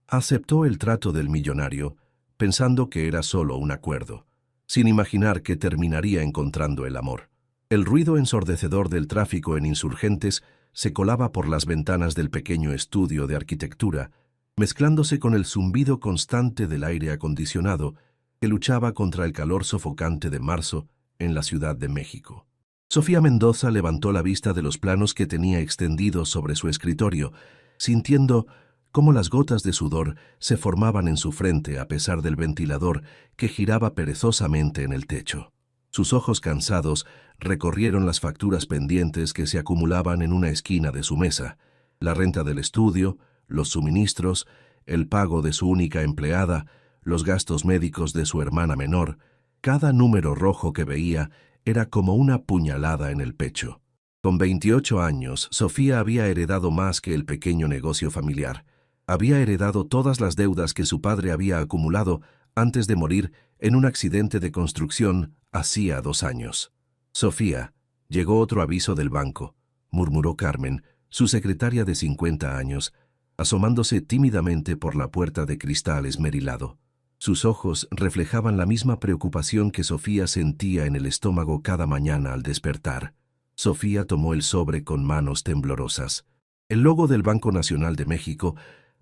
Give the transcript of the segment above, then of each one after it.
Aceptó el trato del millonario, pensando que era solo un acuerdo, sin imaginar que terminaría encontrando el amor. El ruido ensordecedor del tráfico en Insurgentes se colaba por las ventanas del pequeño estudio de arquitectura, mezclándose con el zumbido constante del aire acondicionado que luchaba contra el calor sofocante de marzo en la Ciudad de México. Sofía Mendoza levantó la vista de los planos que tenía extendidos sobre su escritorio, sintiendo cómo las gotas de sudor se formaban en su frente a pesar del ventilador que giraba perezosamente en el techo. Sus ojos cansados recorrieron las facturas pendientes que se acumulaban en una esquina de su mesa, la renta del estudio, los suministros, el pago de su única empleada, los gastos médicos de su hermana menor. Cada número rojo que veía era como una puñalada en el pecho. Con 28 años, Sofía había heredado más que el pequeño negocio familiar. Había heredado todas las deudas que su padre había acumulado antes de morir en un accidente de construcción hacía 2 años. Sofía, llegó otro aviso del banco, murmuró Carmen, su secretaria de 50 años, asomándose tímidamente por la puerta de cristal esmerilado. Sus ojos reflejaban la misma preocupación que Sofía sentía en el estómago cada mañana al despertar. Sofía tomó el sobre con manos temblorosas. El logo del Banco Nacional de México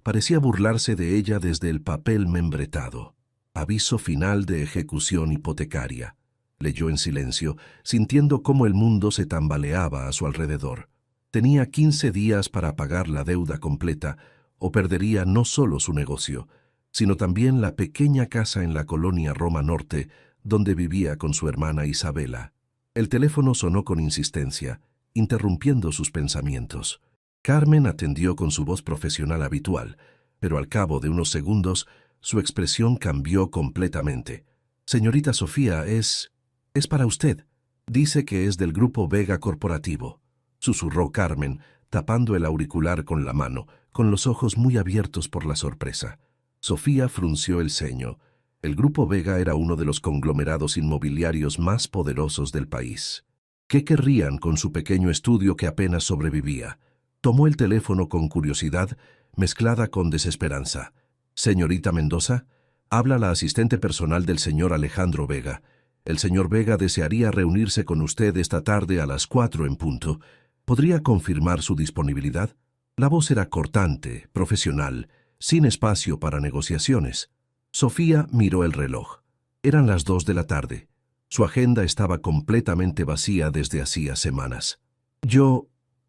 parecía burlarse de ella desde el papel membretado. Aviso final de ejecución hipotecaria. Leyó en silencio, sintiendo cómo el mundo se tambaleaba a su alrededor. Tenía 15 días para pagar la deuda completa, o perdería no solo su negocio, sino también la pequeña casa en la colonia Roma Norte, donde vivía con su hermana Isabela. El teléfono sonó con insistencia, interrumpiendo sus pensamientos. Carmen atendió con su voz profesional habitual, pero al cabo de unos segundos, su expresión cambió completamente. «Señorita Sofía, es para usted. Dice que es del Grupo Vega Corporativo», susurró Carmen, tapando el auricular con la mano, con los ojos muy abiertos por la sorpresa. Sofía frunció el ceño. El Grupo Vega era uno de los conglomerados inmobiliarios más poderosos del país. ¿Qué querrían con su pequeño estudio que apenas sobrevivía? Tomó el teléfono con curiosidad, mezclada con desesperanza. «Señorita Mendoza, habla la asistente personal del señor Alejandro Vega. El señor Vega desearía reunirse con usted esta tarde a las 4 en punto. ¿Podría confirmar su disponibilidad?» La voz era cortante, profesional, sin espacio para negociaciones. Sofía miró el reloj. Eran las 2 de la tarde. Su agenda estaba completamente vacía desde hacía semanas.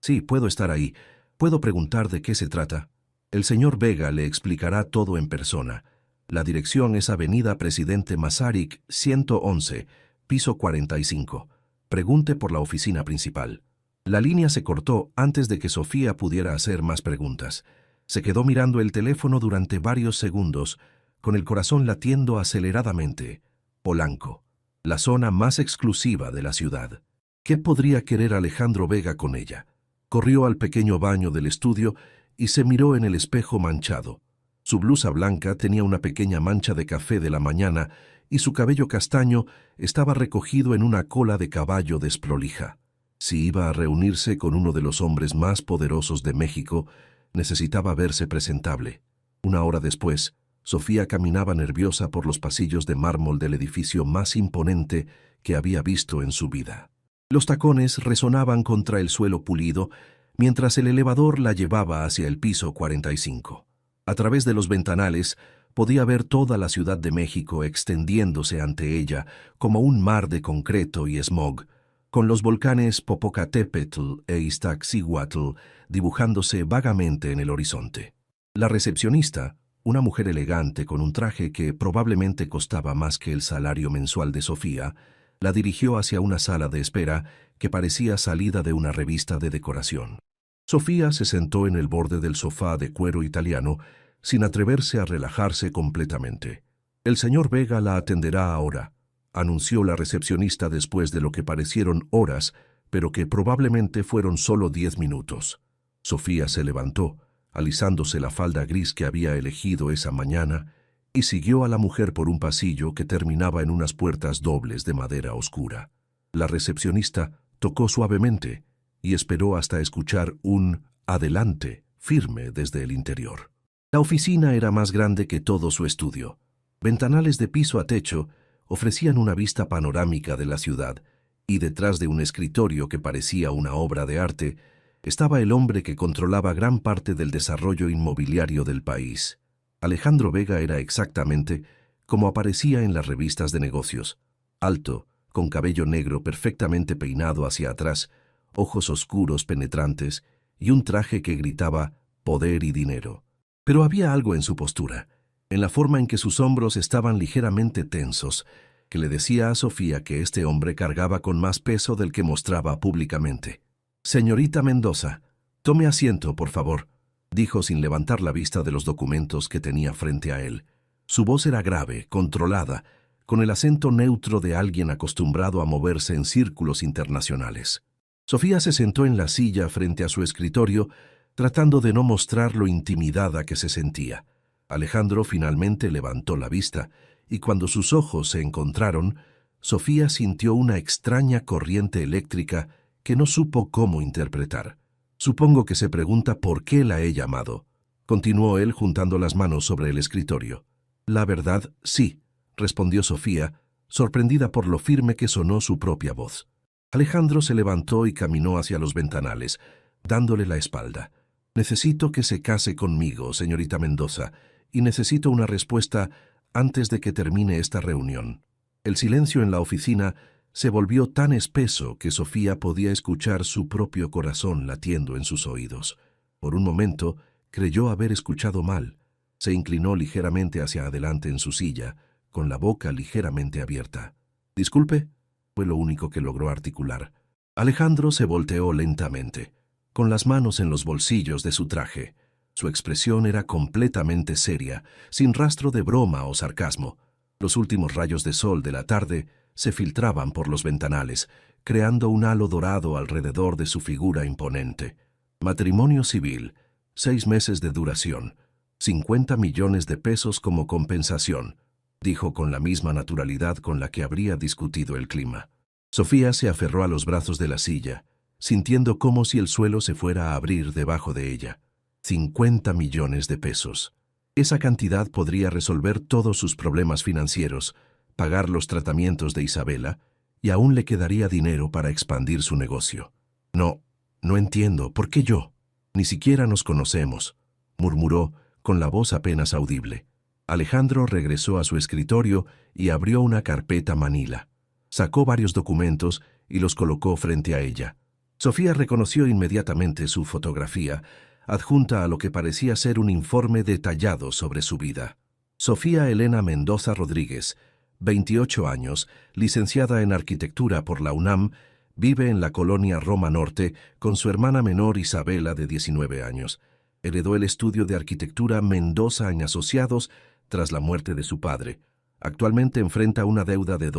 Sí, puedo estar ahí. Puedo preguntar de qué se trata. El señor Vega le explicará todo en persona. La dirección es Avenida Presidente Masaryk, 111, piso 45. Pregunte por la oficina principal». La línea se cortó antes de que Sofía pudiera hacer más preguntas. Se quedó mirando el teléfono durante varios segundos, con el corazón latiendo aceleradamente. Polanco, la zona más exclusiva de la ciudad. ¿Qué podría querer Alejandro Vega con ella? Corrió al pequeño baño del estudio y se miró en el espejo manchado. Su blusa blanca tenía una pequeña mancha de café de la mañana y su cabello castaño estaba recogido en una cola de caballo desprolija. Si iba a reunirse con uno de los hombres más poderosos de México, necesitaba verse presentable. 1 hora después, Sofía caminaba nerviosa por los pasillos de mármol del edificio más imponente que había visto en su vida. Los tacones resonaban contra el suelo pulido, mientras el elevador la llevaba hacia el piso 45. A través de los ventanales podía ver toda la Ciudad de México extendiéndose ante ella como un mar de concreto y smog, con los volcanes Popocatépetl e Iztaccíhuatl dibujándose vagamente en el horizonte. La recepcionista, una mujer elegante con un traje que probablemente costaba más que el salario mensual de Sofía, la dirigió hacia una sala de espera que parecía salida de una revista de decoración. Sofía se sentó en el borde del sofá de cuero italiano sin atreverse a relajarse completamente. «El señor Vega la atenderá ahora», anunció la recepcionista después de lo que parecieron horas, pero que probablemente fueron solo 10 minutos. Sofía se levantó, alisándose la falda gris que había elegido esa mañana, y siguió a la mujer por un pasillo que terminaba en unas puertas dobles de madera oscura. La recepcionista tocó suavemente y esperó hasta escuchar un «adelante» firme desde el interior. La oficina era más grande que todo su estudio. Ventanales de piso a techo ofrecían una vista panorámica de la ciudad, y detrás de un escritorio que parecía una obra de arte, estaba el hombre que controlaba gran parte del desarrollo inmobiliario del país. Alejandro Vega era exactamente como aparecía en las revistas de negocios: alto, con cabello negro perfectamente peinado hacia atrás, ojos oscuros penetrantes y un traje que gritaba poder y dinero. Pero había algo en su postura, en la forma en que sus hombros estaban ligeramente tensos, que le decía a Sofía que este hombre cargaba con más peso del que mostraba públicamente. «Señorita Mendoza, tome asiento, por favor», dijo sin levantar la vista de los documentos que tenía frente a él. Su voz era grave, controlada, con el acento neutro de alguien acostumbrado a moverse en círculos internacionales. Sofía se sentó en la silla frente a su escritorio, tratando de no mostrar lo intimidada que se sentía. Alejandro finalmente levantó la vista, y cuando sus ojos se encontraron, Sofía sintió una extraña corriente eléctrica que no supo cómo interpretar. «Supongo que se pregunta por qué la he llamado», continuó él juntando las manos sobre el escritorio. «La verdad, sí», respondió Sofía, sorprendida por lo firme que sonó su propia voz. Alejandro se levantó y caminó hacia los ventanales, dándole la espalda. «Necesito que se case conmigo, señorita Mendoza, y necesito una respuesta antes de que termine esta reunión». El silencio en la oficina se volvió tan espeso que Sofía podía escuchar su propio corazón latiendo en sus oídos. Por un momento creyó haber escuchado mal. Se inclinó ligeramente hacia adelante en su silla, con la boca ligeramente abierta. «Disculpe», fue lo único que logró articular. Alejandro se volteó lentamente, con las manos en los bolsillos de su traje. Su expresión era completamente seria, sin rastro de broma o sarcasmo. Los últimos rayos de sol de la tarde se filtraban por los ventanales, creando un halo dorado alrededor de su figura imponente. «Matrimonio civil, 6 meses de duración, 50 millones de pesos como compensación», dijo con la misma naturalidad con la que habría discutido el clima. Sofía se aferró a los brazos de la silla, sintiendo como si el suelo se fuera a abrir debajo de ella. 50 millones de pesos. Esa cantidad podría resolver todos sus problemas financieros, pagar los tratamientos de Isabela, y aún le quedaría dinero para expandir su negocio. No entiendo, ¿por qué yo? Ni siquiera nos conocemos», murmuró con la voz apenas audible. Alejandro regresó a su escritorio y abrió una carpeta manila. Sacó varios documentos y los colocó frente a ella. Sofía reconoció inmediatamente su fotografía, adjunta a lo que parecía ser un informe detallado sobre su vida. Sofía Elena Mendoza Rodríguez, 28 años, licenciada en Arquitectura por la UNAM, vive en la colonia Roma Norte con su hermana menor Isabela, de 19 años. Heredó el estudio de arquitectura Mendoza en Asociados tras la muerte de su padre. Actualmente enfrenta una deuda de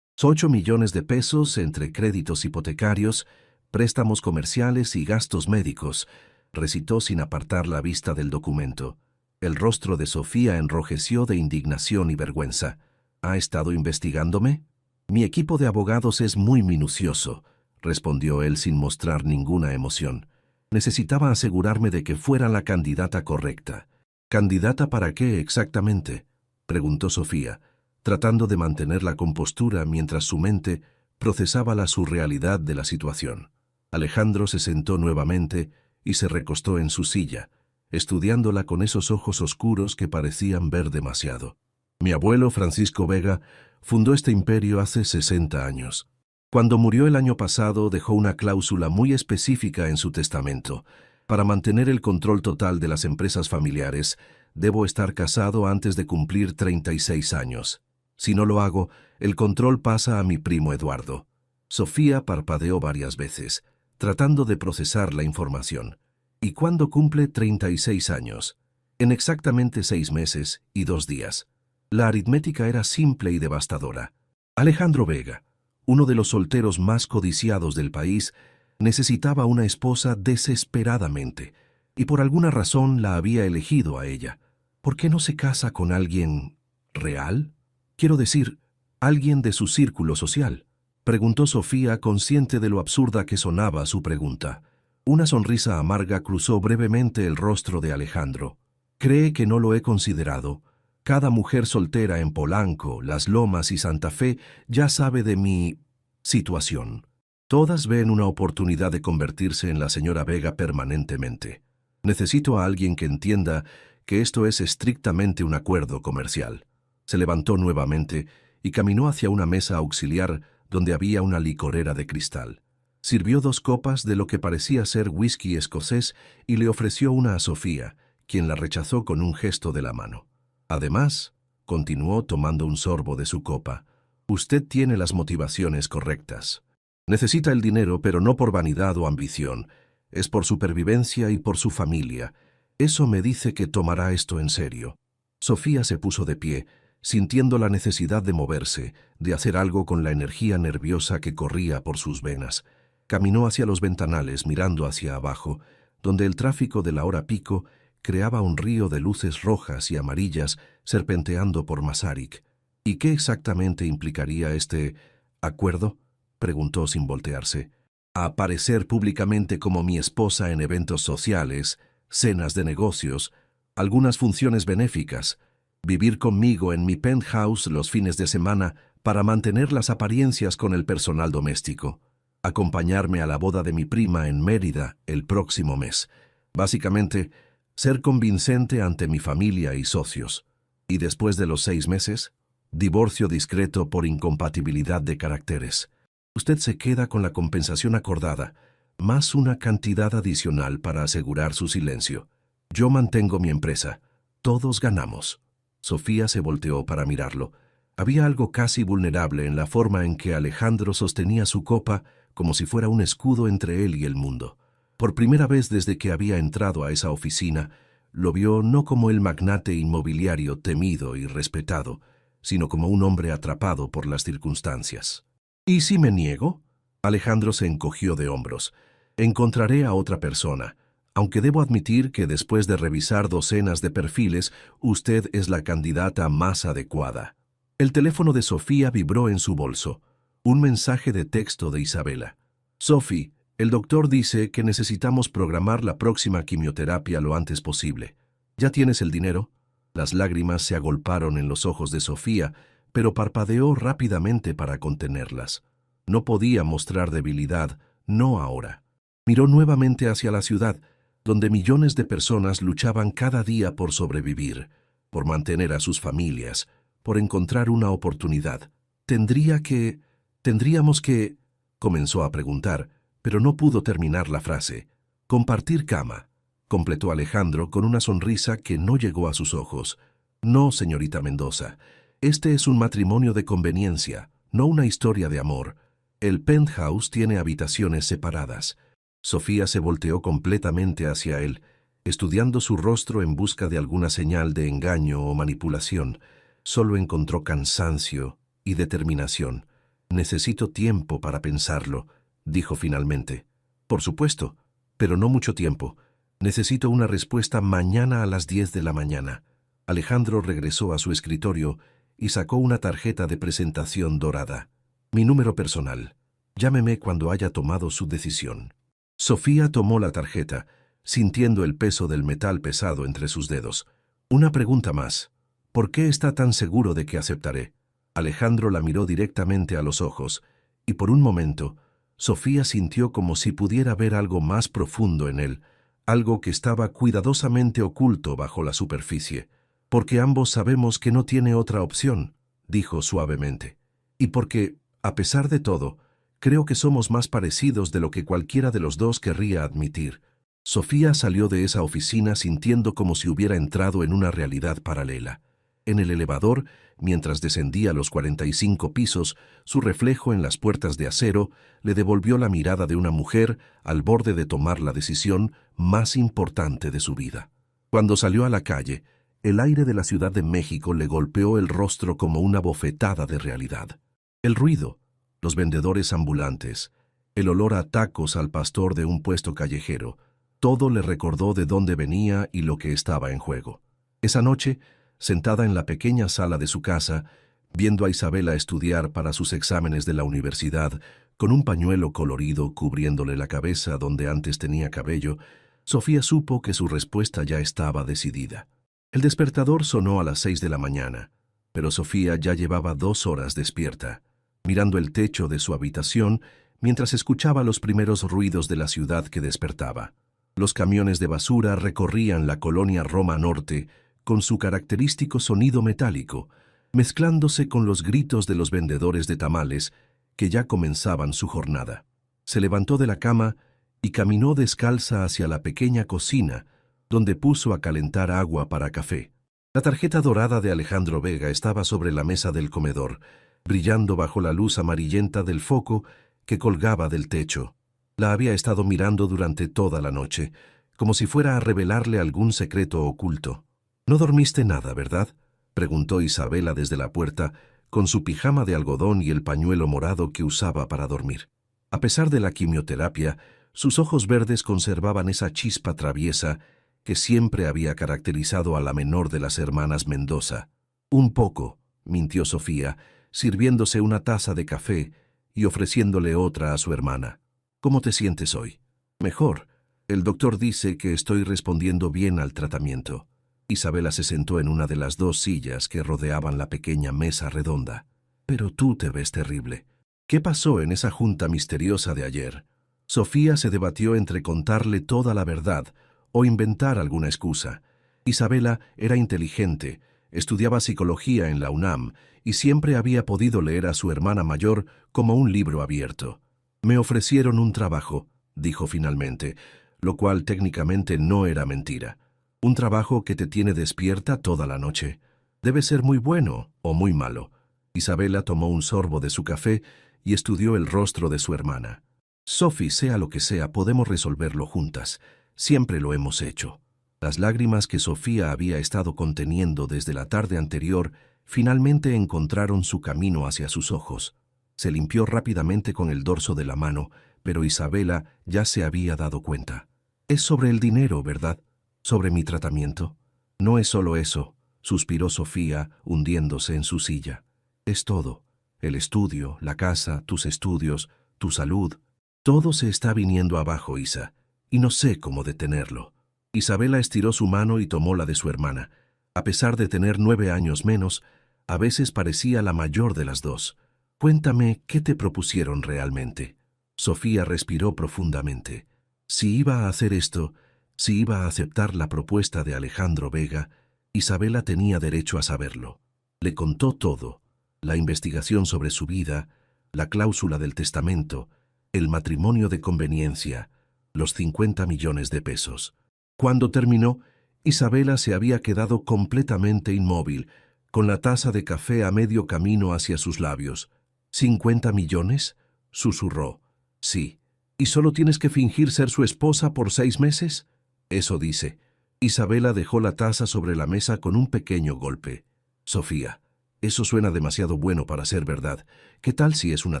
8 millones de pesos entre créditos hipotecarios, préstamos comerciales y gastos médicos, recitó sin apartar la vista del documento. El rostro de Sofía enrojeció de indignación y vergüenza. «¿Ha estado investigándome?» «Mi equipo de abogados es muy minucioso», respondió él sin mostrar ninguna emoción. «Necesitaba asegurarme de que fuera la candidata correcta». «¿Candidata para qué exactamente?», preguntó Sofía, tratando de mantener la compostura mientras su mente procesaba la surrealidad de la situación. Alejandro se sentó nuevamente y se recostó en su silla, estudiándola con esos ojos oscuros que parecían ver demasiado. «Mi abuelo, Francisco Vega, fundó este imperio hace 60 años. Cuando murió el año pasado dejó una cláusula muy específica en su testamento. Para mantener el control total de las empresas familiares, debo estar casado antes de cumplir 36 años. Si no lo hago, el control pasa a mi primo Eduardo». Sofía parpadeó varias veces, tratando de procesar la información. «¿Y cuándo cumple 36 años?» «En exactamente 6 meses y 2 días». La aritmética era simple y devastadora. Alejandro Vega, uno de los solteros más codiciados del país, necesitaba una esposa desesperadamente, y por alguna razón la había elegido a ella. ¿Por qué no se casa con alguien real? Quiero decir, alguien de su círculo social, preguntó Sofía, consciente de lo absurda que sonaba su pregunta. Una sonrisa amarga cruzó brevemente el rostro de Alejandro. ¿Cree que no lo he considerado? Cada mujer soltera en Polanco, Las Lomas y Santa Fe ya sabe de mi situación. Todas ven una oportunidad de convertirse en la señora Vega permanentemente. Necesito a alguien que entienda que esto es estrictamente un acuerdo comercial. Se levantó nuevamente y caminó hacia una mesa auxiliar donde había una licorera de cristal. Sirvió 2 copas de lo que parecía ser whisky escocés y le ofreció una a Sofía, quien la rechazó con un gesto de la mano. Además, continuó tomando un sorbo de su copa, usted tiene las motivaciones correctas. Necesita el dinero, pero no por vanidad o ambición. Es por supervivencia y por su familia. Eso me dice que tomará esto en serio. Sofía se puso de pie, sintiendo la necesidad de moverse, de hacer algo con la energía nerviosa que corría por sus venas. Caminó hacia los ventanales, mirando hacia abajo, donde el tráfico de la hora pico creaba un río de luces rojas y amarillas serpenteando por Masaryk. ¿Y qué exactamente implicaría este acuerdo?, preguntó sin voltearse. Aparecer públicamente como mi esposa en eventos sociales, cenas de negocios, algunas funciones benéficas, vivir conmigo en mi penthouse los fines de semana para mantener las apariencias con el personal doméstico, acompañarme a la boda de mi prima en Mérida el próximo mes. Básicamente, ser convincente ante mi familia y socios. Y después de los 6 meses, divorcio discreto por incompatibilidad de caracteres. Usted se queda con la compensación acordada, más una cantidad adicional para asegurar su silencio. Yo mantengo mi empresa. Todos ganamos. Sofía se volteó para mirarlo. Había algo casi vulnerable en la forma en que Alejandro sostenía su copa como si fuera un escudo entre él y el mundo. Por primera vez desde que había entrado a esa oficina, lo vio no como el magnate inmobiliario temido y respetado, sino como un hombre atrapado por las circunstancias. ¿Y si me niego? Alejandro se encogió de hombros. Encontraré a otra persona, aunque debo admitir que después de revisar docenas de perfiles, usted es la candidata más adecuada. El teléfono de Sofía vibró en su bolso. Un mensaje de texto de Isabela. Sophie, el doctor dice que necesitamos programar la próxima quimioterapia lo antes posible. ¿Ya tienes el dinero? Las lágrimas se agolparon en los ojos de Sofía, pero parpadeó rápidamente para contenerlas. No podía mostrar debilidad, no ahora. Miró nuevamente hacia la ciudad, donde millones de personas luchaban cada día por sobrevivir, por mantener a sus familias, por encontrar una oportunidad. Tendríamos que, comenzó a preguntar, pero no pudo terminar la frase. Compartir cama, completó Alejandro con una sonrisa que no llegó a sus ojos. No, señorita Mendoza, este es un matrimonio de conveniencia, no una historia de amor. El penthouse tiene habitaciones separadas. Sofía se volteó completamente hacia él, estudiando su rostro en busca de alguna señal de engaño o manipulación. Solo encontró cansancio y determinación. Necesito tiempo para pensarlo, dijo finalmente. Por supuesto, pero no mucho tiempo. Necesito una respuesta mañana a las 10 de la mañana. Alejandro regresó a su escritorio y sacó una tarjeta de presentación dorada. Mi número personal. Llámeme cuando haya tomado su decisión. Sofía tomó la tarjeta, sintiendo el peso del metal pesado entre sus dedos. Una pregunta más. ¿Por qué está tan seguro de que aceptaré? Alejandro la miró directamente a los ojos, y por un momento, Sofía sintió como si pudiera ver algo más profundo en él, algo que estaba cuidadosamente oculto bajo la superficie. Porque ambos sabemos que no tiene otra opción, dijo suavemente. Y porque, a pesar de todo, creo que somos más parecidos de lo que cualquiera de los dos querría admitir. Sofía salió de esa oficina sintiendo como si hubiera entrado en una realidad paralela. En el elevador, mientras descendía los 45 pisos, su reflejo en las puertas de acero le devolvió la mirada de una mujer al borde de tomar la decisión más importante de su vida. Cuando salió a la calle, el aire de la Ciudad de México le golpeó el rostro como una bofetada de realidad. El ruido, los vendedores ambulantes, el olor a tacos al pastor de un puesto callejero, todo le recordó de dónde venía y lo que estaba en juego. Esa noche, sentada en la pequeña sala de su casa, viendo a Isabela estudiar para sus exámenes de la universidad, con un pañuelo colorido cubriéndole la cabeza donde antes tenía cabello, Sofía supo que su respuesta ya estaba decidida. El despertador sonó a las 6 de la mañana, pero Sofía ya llevaba 2 horas despierta, mirando el techo de su habitación mientras escuchaba los primeros ruidos de la ciudad que despertaba. Los camiones de basura recorrían la colonia Roma Norte con su característico sonido metálico, mezclándose con los gritos de los vendedores de tamales que ya comenzaban su jornada. Se levantó de la cama y caminó descalza hacia la pequeña cocina, donde puso a calentar agua para café. La tarjeta dorada de Alejandro Vega estaba sobre la mesa del comedor, brillando bajo la luz amarillenta del foco que colgaba del techo. La había estado mirando durante toda la noche, como si fuera a revelarle algún secreto oculto. «No dormiste nada, ¿verdad?», preguntó Isabela desde la puerta, con su pijama de algodón y el pañuelo morado que usaba para dormir. A pesar de la quimioterapia, sus ojos verdes conservaban esa chispa traviesa que siempre había caracterizado a la menor de las hermanas Mendoza. «Un poco», mintió Sofía, sirviéndose una taza de café y ofreciéndole otra a su hermana. «¿Cómo te sientes hoy?» «Mejor. El doctor dice que estoy respondiendo bien al tratamiento». Isabela se sentó en una de las 2 sillas que rodeaban la pequeña mesa redonda. «Pero tú te ves terrible. ¿Qué pasó en esa junta misteriosa de ayer?» Sofía se debatió entre contarle toda la verdad o inventar alguna excusa. Isabela era inteligente, estudiaba psicología en la UNAM y siempre había podido leer a su hermana mayor como un libro abierto. «Me ofrecieron un trabajo», dijo finalmente, lo cual técnicamente no era mentira. «Un trabajo que te tiene despierta toda la noche. Debe ser muy bueno o muy malo». Isabela tomó un sorbo de su café y estudió el rostro de su hermana. «Sophie, sea lo que sea, podemos resolverlo juntas. Siempre lo hemos hecho». Las lágrimas que Sofía había estado conteniendo desde la tarde anterior finalmente encontraron su camino hacia sus ojos. Se limpió rápidamente con el dorso de la mano, pero Isabela ya se había dado cuenta. «Es sobre el dinero, ¿verdad? ¿Sobre mi tratamiento?» «No es solo eso», suspiró Sofía, hundiéndose en su silla. «Es todo. El estudio, la casa, tus estudios, tu salud. Todo se está viniendo abajo, Isa, y no sé cómo detenerlo». Isabela estiró su mano y tomó la de su hermana. A pesar de tener 9 años menos, a veces parecía la mayor de las dos. «Cuéntame, ¿qué te propusieron realmente?» Sofía respiró profundamente. Si iba a hacer esto, si iba a aceptar la propuesta de Alejandro Vega, Isabela tenía derecho a saberlo. Le contó todo: la investigación sobre su vida, la cláusula del testamento, el matrimonio de conveniencia, los 50 millones de pesos. Cuando terminó, Isabela se había quedado completamente inmóvil, con la taza de café a medio camino hacia sus labios. «¿50 millones?» susurró. «Sí. ¿Y solo tienes que fingir ser su esposa por 6 meses?» «Eso dice». Isabela dejó la taza sobre la mesa con un pequeño golpe. «Sofía, eso suena demasiado bueno para ser verdad. ¿Qué tal si es una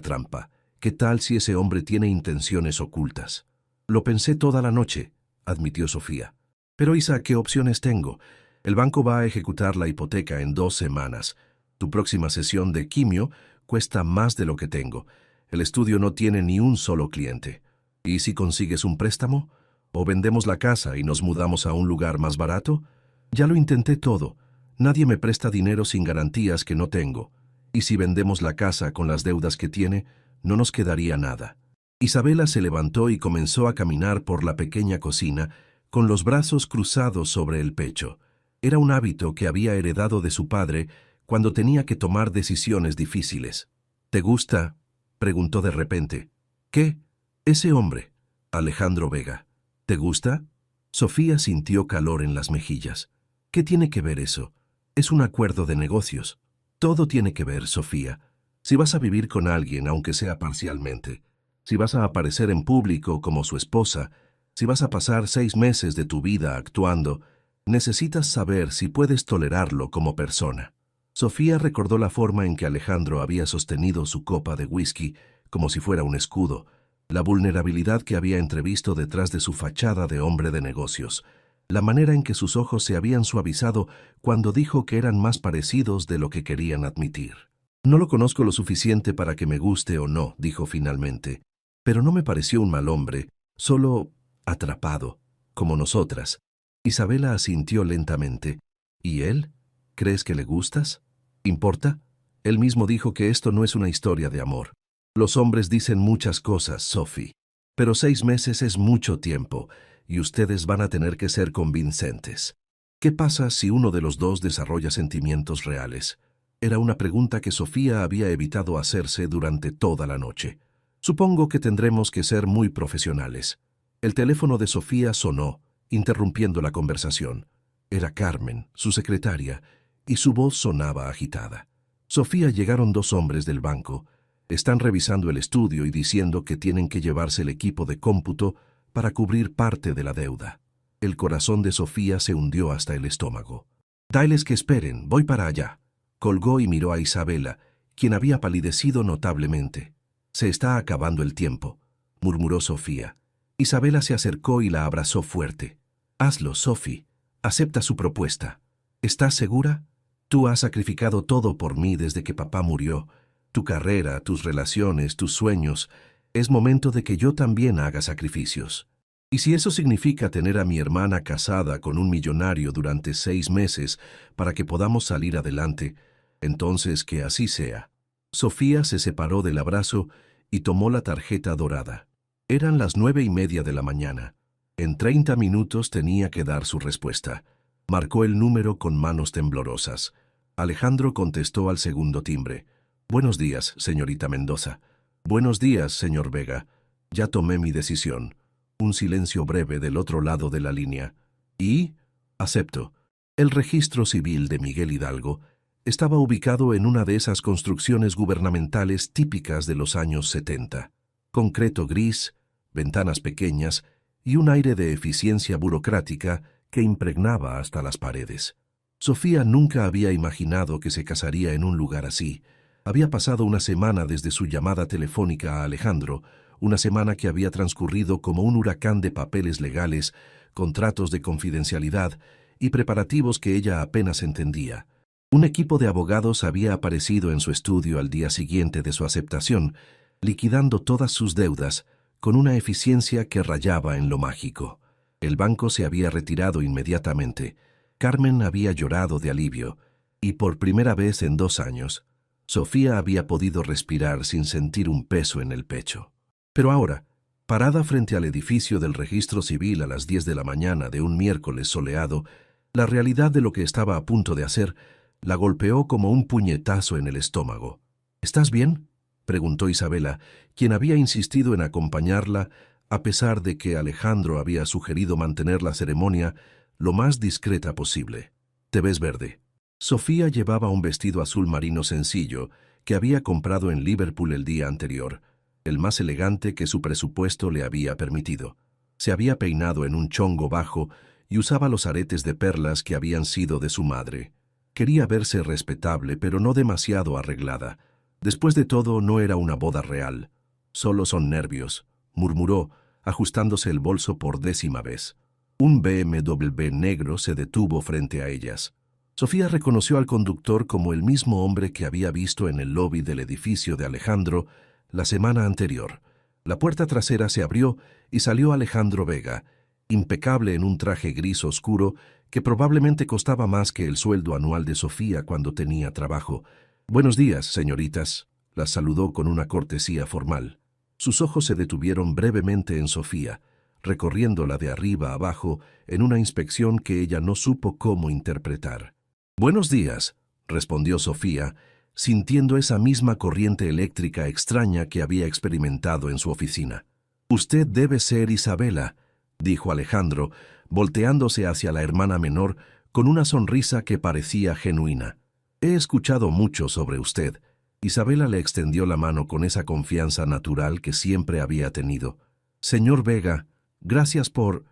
trampa? ¿Qué tal si ese hombre tiene intenciones ocultas?» «Lo pensé toda la noche», admitió Sofía. «Pero Isa, ¿qué opciones tengo? El banco va a ejecutar la hipoteca en 2 semanas. Tu próxima sesión de quimio cuesta más de lo que tengo. El estudio no tiene ni un solo cliente. ¿Y si consigues un préstamo? ¿O vendemos la casa y nos mudamos a un lugar más barato? Ya lo intenté todo. Nadie me presta dinero sin garantías que no tengo. Y si vendemos la casa con las deudas que tiene, no nos quedaría nada». Isabela se levantó y comenzó a caminar por la pequeña cocina, con los brazos cruzados sobre el pecho. Era un hábito que había heredado de su padre cuando tenía que tomar decisiones difíciles. «¿Te gusta?», preguntó de repente. «¿Qué?» «Ese hombre, Alejandro Vega. ¿Te gusta?» Sofía sintió calor en las mejillas. «¿Qué tiene que ver eso? Es un acuerdo de negocios». «Todo tiene que ver, Sofía. Si vas a vivir con alguien, aunque sea parcialmente, si vas a aparecer en público como su esposa, si vas a pasar 6 meses de tu vida actuando, necesitas saber si puedes tolerarlo como persona». Sofía recordó la forma en que Alejandro había sostenido su copa de whisky como si fuera un escudo, la vulnerabilidad que había entrevisto detrás de su fachada de hombre de negocios, la manera en que sus ojos se habían suavizado cuando dijo que eran más parecidos de lo que querían admitir. «No lo conozco lo suficiente para que me guste o no», dijo finalmente, «pero no me pareció un mal hombre, solo atrapado, como nosotras». Isabela asintió lentamente. ¿Y él? ¿Crees que le gustas? ¿Importa? Él mismo dijo que esto no es una historia de amor. Los hombres dicen muchas cosas, Sophie, pero 6 meses es mucho tiempo y ustedes van a tener que ser convincentes. ¿Qué pasa si uno de los dos desarrolla sentimientos reales? Era una pregunta que Sofía había evitado hacerse durante toda la noche. Supongo que tendremos que ser muy profesionales. El teléfono de Sofía sonó, interrumpiendo la conversación. Era Carmen, su secretaria, y su voz sonaba agitada. Sofía, llegaron 2 hombres del banco. Están revisando el estudio y diciendo que tienen que llevarse el equipo de cómputo para cubrir parte de la deuda. El corazón de Sofía se hundió hasta el estómago. «Dailes que esperen, voy para allá». Colgó y miró a Isabela, quien había palidecido notablemente. «Se está acabando el tiempo», murmuró Sofía. Isabela se acercó y la abrazó fuerte. «Hazlo, Sophie. Acepta su propuesta. ¿Estás segura? Tú has sacrificado todo por mí desde que papá murió. Tu carrera, tus relaciones, tus sueños. Es momento de que yo también haga sacrificios. Y si eso significa tener a mi hermana casada con un millonario durante 6 meses para que podamos salir adelante, entonces que así sea». Sofía se separó del abrazo y tomó la tarjeta dorada. Eran las 9:30 de la mañana. En 30 minutos tenía que dar su respuesta. Marcó el número con manos temblorosas. Alejandro contestó al segundo timbre. «Buenos días, señorita Mendoza». «Buenos días, señor Vega. Ya tomé mi decisión». Un silencio breve del otro lado de la línea. «¿Y?» «Acepto». El registro civil de Miguel Hidalgo estaba ubicado en una de esas construcciones gubernamentales típicas de los años 70. Concreto gris, ventanas pequeñas y un aire de eficiencia burocrática que impregnaba hasta las paredes. Sofía nunca había imaginado que se casaría en un lugar así. Había pasado una semana desde su llamada telefónica a Alejandro, una semana que había transcurrido como un huracán de papeles legales, contratos de confidencialidad y preparativos que ella apenas entendía. Un equipo de abogados había aparecido en su estudio al día siguiente de su aceptación, liquidando todas sus deudas con una eficiencia que rayaba en lo mágico. El banco se había retirado inmediatamente. Carmen había llorado de alivio, y por primera vez en 2 años, Sofía había podido respirar sin sentir un peso en el pecho. Pero ahora, parada frente al edificio del registro civil a las 10 de la mañana de un miércoles soleado, la realidad de lo que estaba a punto de hacer la golpeó como un puñetazo en el estómago. «¿Estás bien?», preguntó Isabela, quien había insistido en acompañarla a pesar de que Alejandro había sugerido mantener la ceremonia lo más discreta posible. «Te ves verde». Sofía llevaba un vestido azul marino sencillo que había comprado en Liverpool el día anterior, el más elegante que su presupuesto le había permitido. Se había peinado en un chongo bajo y usaba los aretes de perlas que habían sido de su madre. Quería verse respetable, pero no demasiado arreglada. Después de todo, no era una boda real. «Solo son nervios», murmuró, ajustándose el bolso por 10ª vez. Un BMW negro se detuvo frente a ellas. Sofía reconoció al conductor como el mismo hombre que había visto en el lobby del edificio de Alejandro la semana anterior. La puerta trasera se abrió y salió Alejandro Vega, impecable en un traje gris oscuro que probablemente costaba más que el sueldo anual de Sofía cuando tenía trabajo. «Buenos días, señoritas», las saludó con una cortesía formal. Sus ojos se detuvieron brevemente en Sofía, recorriéndola de arriba a abajo en una inspección que ella no supo cómo interpretar. «Buenos días», respondió Sofía, sintiendo esa misma corriente eléctrica extraña que había experimentado en su oficina. «Usted debe ser Isabela», dijo Alejandro, volteándose hacia la hermana menor con una sonrisa que parecía genuina. «He escuchado mucho sobre usted». Isabela le extendió la mano con esa confianza natural que siempre había tenido. «Señor Vega, gracias por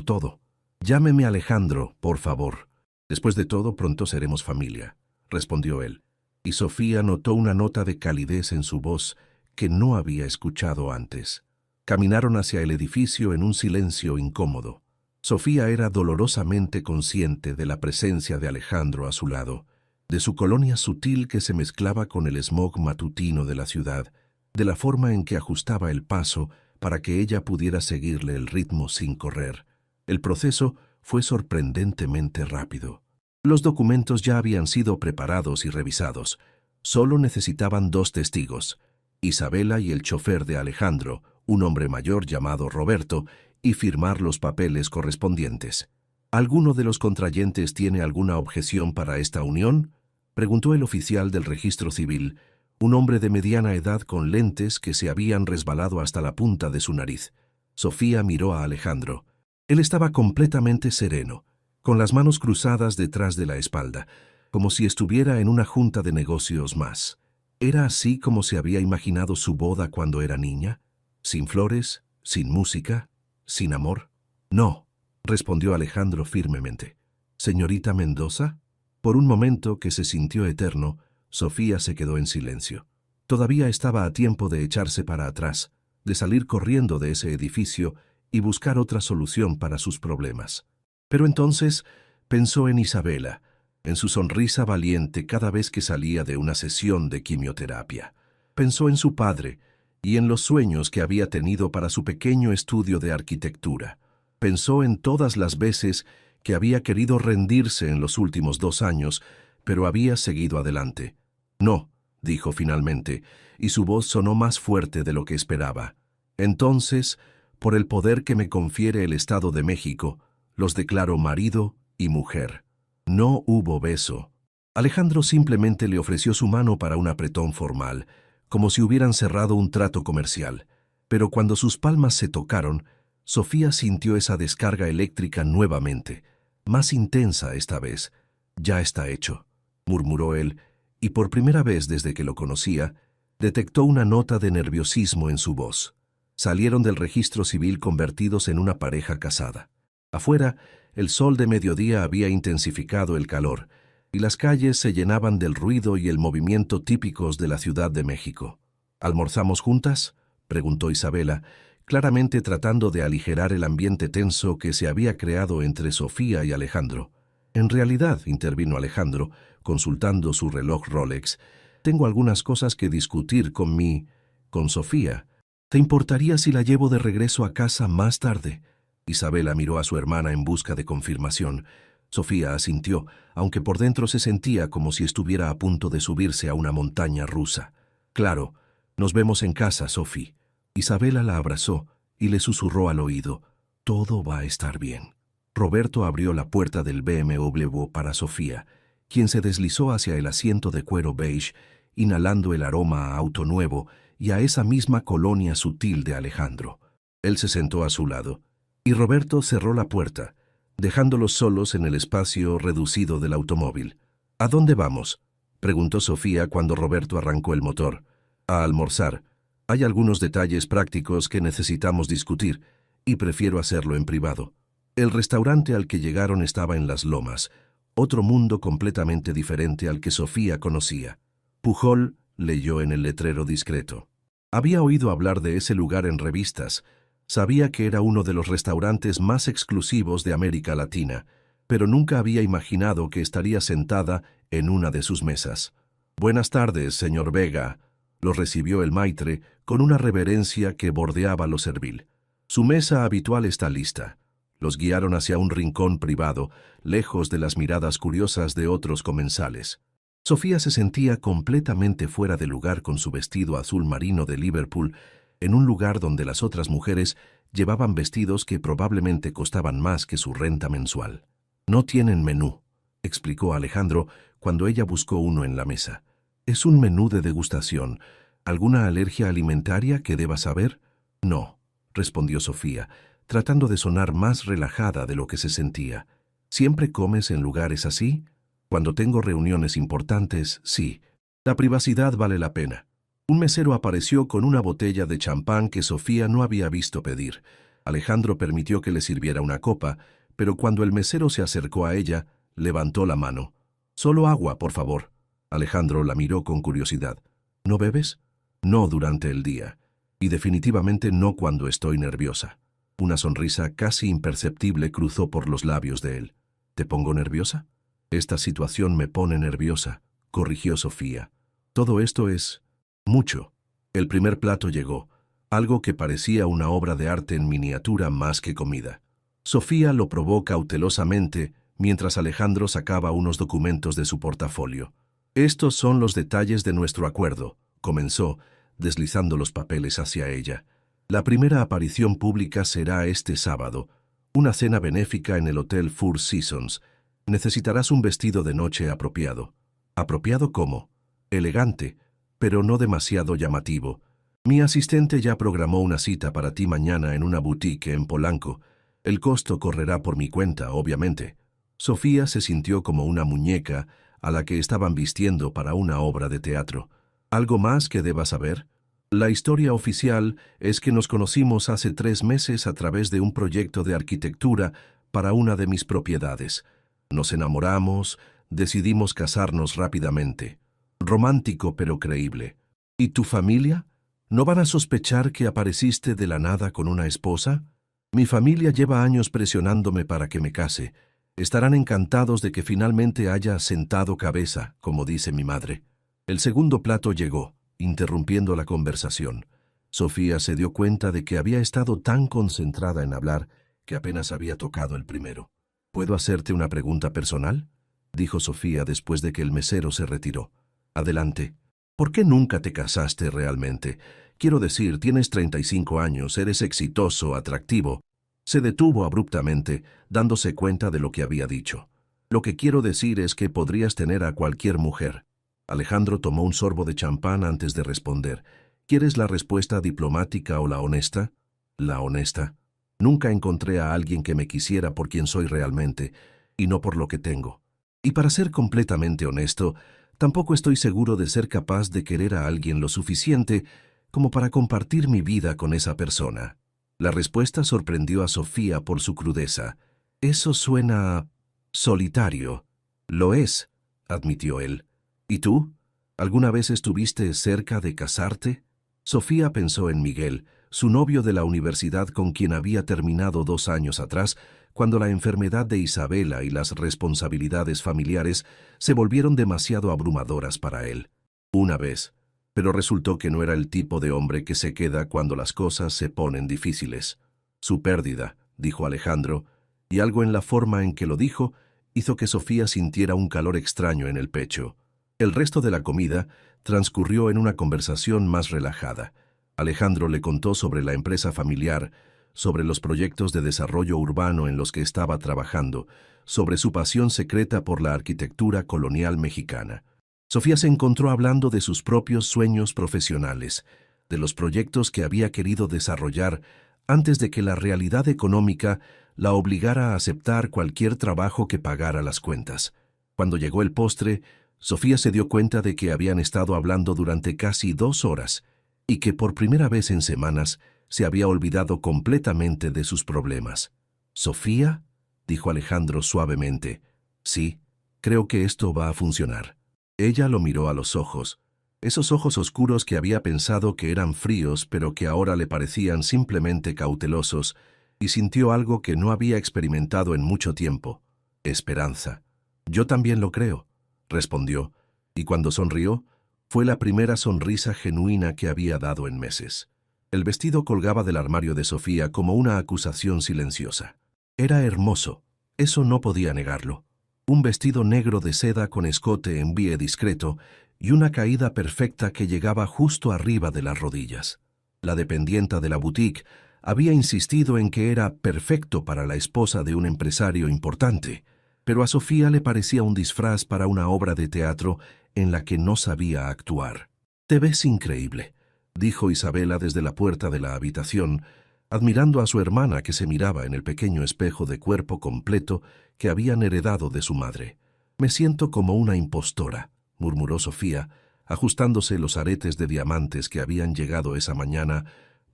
todo. Llámeme Alejandro, por favor». «Después de todo, pronto seremos familia», respondió él. Y Sofía notó una nota de calidez en su voz que no había escuchado antes. Caminaron hacia el edificio en un silencio incómodo. Sofía era dolorosamente consciente de la presencia de Alejandro a su lado, de su colonia sutil que se mezclaba con el smog matutino de la ciudad, de la forma en que ajustaba el paso para que ella pudiera seguirle el ritmo sin correr. El proceso, fue sorprendentemente rápido. Los documentos ya habían sido preparados y revisados. Solo necesitaban 2 testigos, Isabela y el chofer de Alejandro, un hombre mayor llamado Roberto, y firmar los papeles correspondientes. ¿Alguno de los contrayentes tiene alguna objeción para esta unión?, preguntó el oficial del registro civil, un hombre de mediana edad con lentes que se habían resbalado hasta la punta de su nariz. Sofía miró a Alejandro. Él estaba completamente sereno, con las manos cruzadas detrás de la espalda, como si estuviera en una junta de negocios más. ¿Era así como se había imaginado su boda cuando era niña? ¿Sin flores? ¿Sin música? ¿Sin amor? No, respondió Alejandro firmemente. ¿Señorita Mendoza? Por un momento que se sintió eterno, Sofía se quedó en silencio. Todavía estaba a tiempo de echarse para atrás, de salir corriendo de ese edificio y buscar otra solución para sus problemas. Pero entonces pensó en Isabela, en su sonrisa valiente cada vez que salía de una sesión de quimioterapia. Pensó en su padre y en los sueños que había tenido para su pequeño estudio de arquitectura. Pensó en todas las veces que había querido rendirse en los últimos 2 años, pero había seguido adelante. No, dijo finalmente, y su voz sonó más fuerte de lo que esperaba. Entonces, por el poder que me confiere el Estado de México, los declaro marido y mujer. No hubo beso. Alejandro simplemente le ofreció su mano para un apretón formal, como si hubieran cerrado un trato comercial. Pero cuando sus palmas se tocaron, Sofía sintió esa descarga eléctrica nuevamente, más intensa esta vez. «Ya está hecho», murmuró él, y por primera vez desde que lo conocía, detectó una nota de nerviosismo en su voz. Salieron del registro civil convertidos en una pareja casada. Afuera, el sol de mediodía había intensificado el calor, y las calles se llenaban del ruido y el movimiento típicos de la Ciudad de México. «¿Almorzamos juntas?», preguntó Isabela, claramente tratando de aligerar el ambiente tenso que se había creado entre Sofía y Alejandro. «En realidad», intervino Alejandro, consultando su reloj Rolex, «tengo algunas cosas que discutir con Sofía. ¿Te importaría si la llevo de regreso a casa más tarde?». Isabela miró a su hermana en busca de confirmación. Sofía asintió, aunque por dentro se sentía como si estuviera a punto de subirse a una montaña rusa. «Claro, nos vemos en casa, Sofía». Isabela la abrazó y le susurró al oído, «Todo va a estar bien». Roberto abrió la puerta del BMW para Sofía, quien se deslizó hacia el asiento de cuero beige, inhalando el aroma a auto nuevo y a esa misma colonia sutil de Alejandro. Él se sentó a su lado, y Roberto cerró la puerta, dejándolos solos en el espacio reducido del automóvil. «¿A dónde vamos?», preguntó Sofía cuando Roberto arrancó el motor. «A almorzar. Hay algunos detalles prácticos que necesitamos discutir, y prefiero hacerlo en privado». El restaurante al que llegaron estaba en Las Lomas, otro mundo completamente diferente al que Sofía conocía. Pujol leyó en el letrero discreto. Había oído hablar de ese lugar en revistas, sabía que era uno de los restaurantes más exclusivos de América Latina, pero nunca había imaginado que estaría sentada en una de sus mesas. «Buenas tardes, señor Vega», lo recibió el maitre con una reverencia que bordeaba lo servil. «Su mesa habitual está lista». Los guiaron hacia un rincón privado, lejos de las miradas curiosas de otros comensales. Sofía se sentía completamente fuera de lugar con su vestido azul marino de Liverpool, en un lugar donde las otras mujeres llevaban vestidos que probablemente costaban más que su renta mensual. «No tienen menú», explicó Alejandro cuando ella buscó uno en la mesa. «Es un menú de degustación. ¿Alguna alergia alimentaria que deba saber?» «No», respondió Sofía, tratando de sonar más relajada de lo que se sentía. «¿Siempre comes en lugares así?» «Cuando tengo reuniones importantes, sí. La privacidad vale la pena». Un mesero apareció con una botella de champán que Sofía no había visto pedir. Alejandro permitió que le sirviera una copa, pero cuando el mesero se acercó a ella, levantó la mano. «Solo agua, por favor». Alejandro la miró con curiosidad. «¿No bebes?» «No durante el día. Y definitivamente no cuando estoy nerviosa». Una sonrisa casi imperceptible cruzó por los labios de él. «¿Te pongo nerviosa?» «Esta situación me pone nerviosa», corrigió Sofía. «Todo esto es mucho». El primer plato llegó, algo que parecía una obra de arte en miniatura más que comida. Sofía lo probó cautelosamente mientras Alejandro sacaba unos documentos de su portafolio. «Estos son los detalles de nuestro acuerdo», comenzó, deslizando los papeles hacia ella. «La primera aparición pública será este sábado. Una cena benéfica en el Hotel Four Seasons. Necesitarás un vestido de noche apropiado». «¿Apropiado cómo?» «Elegante, pero no demasiado llamativo. Mi asistente ya programó una cita para ti mañana en una boutique en Polanco. El costo correrá por mi cuenta, obviamente». Sofía se sintió como una muñeca a la que estaban vistiendo para una obra de teatro. ¿Algo más que deba saber? La historia oficial es que nos conocimos hace 3 meses a través de un proyecto de arquitectura para una de mis propiedades. Nos enamoramos, decidimos casarnos rápidamente. Romántico pero creíble. ¿Y tu familia? ¿No van a sospechar que apareciste de la nada con una esposa? Mi familia lleva años presionándome para que me case. Estarán encantados de que finalmente haya sentado cabeza, como dice mi madre. El segundo plato llegó, interrumpiendo la conversación. Sofía se dio cuenta de que había estado tan concentrada en hablar que apenas había tocado el primero. ¿Puedo hacerte una pregunta personal?, dijo Sofía después de que el mesero se retiró. Adelante. ¿Por qué nunca te casaste realmente? Quiero decir, tienes 35 años, eres exitoso, atractivo. Se detuvo abruptamente, dándose cuenta de lo que había dicho. Lo que quiero decir es que podrías tener a cualquier mujer. Alejandro tomó un sorbo de champán antes de responder. ¿Quieres la respuesta diplomática o la honesta? La honesta. Nunca encontré a alguien que me quisiera por quien soy realmente, y no por lo que tengo. Y para ser completamente honesto, tampoco estoy seguro de ser capaz de querer a alguien lo suficiente como para compartir mi vida con esa persona. La respuesta sorprendió a Sofía por su crudeza. Eso suena solitario. Lo es, admitió él. ¿Y tú? ¿Alguna vez estuviste cerca de casarte? Sofía pensó en Miguel, su novio de la universidad con quien había terminado 2 años atrás, cuando la enfermedad de Isabela y las responsabilidades familiares se volvieron demasiado abrumadoras para él. Una vez. Pero resultó que no era el tipo de hombre que se queda cuando las cosas se ponen difíciles. Su pérdida, dijo Alejandro, y algo en la forma en que lo dijo hizo que Sofía sintiera un calor extraño en el pecho. El resto de la comida transcurrió en una conversación más relajada. Alejandro le contó sobre la empresa familiar, sobre los proyectos de desarrollo urbano en los que estaba trabajando, sobre su pasión secreta por la arquitectura colonial mexicana. Sofía se encontró hablando de sus propios sueños profesionales, de los proyectos que había querido desarrollar antes de que la realidad económica la obligara a aceptar cualquier trabajo que pagara las cuentas. Cuando llegó el postre, Sofía se dio cuenta de que habían estado hablando durante casi 2 horas y que por primera vez en semanas se había olvidado completamente de sus problemas. «¿Sofía?», dijo Alejandro suavemente. «Sí, creo que esto va a funcionar». Ella lo miró a los ojos, esos ojos oscuros que había pensado que eran fríos pero que ahora le parecían simplemente cautelosos, y sintió algo que no había experimentado en mucho tiempo: esperanza. «Yo también lo creo», respondió, y cuando sonrió, fue la primera sonrisa genuina que había dado en meses. El vestido colgaba del armario de Sofía como una acusación silenciosa. Era hermoso, eso no podía negarlo. Un vestido negro de seda con escote en pie discreto y una caída perfecta que llegaba justo arriba de las rodillas. La dependienta de la boutique había insistido en que era perfecto para la esposa de un empresario importante, pero a Sofía le parecía un disfraz para una obra de teatro en la que no sabía actuar. «Te ves increíble», dijo Isabela desde la puerta de la habitación, admirando a su hermana que se miraba en el pequeño espejo de cuerpo completo que habían heredado de su madre. «Me siento como una impostora», murmuró Sofía, ajustándose los aretes de diamantes que habían llegado esa mañana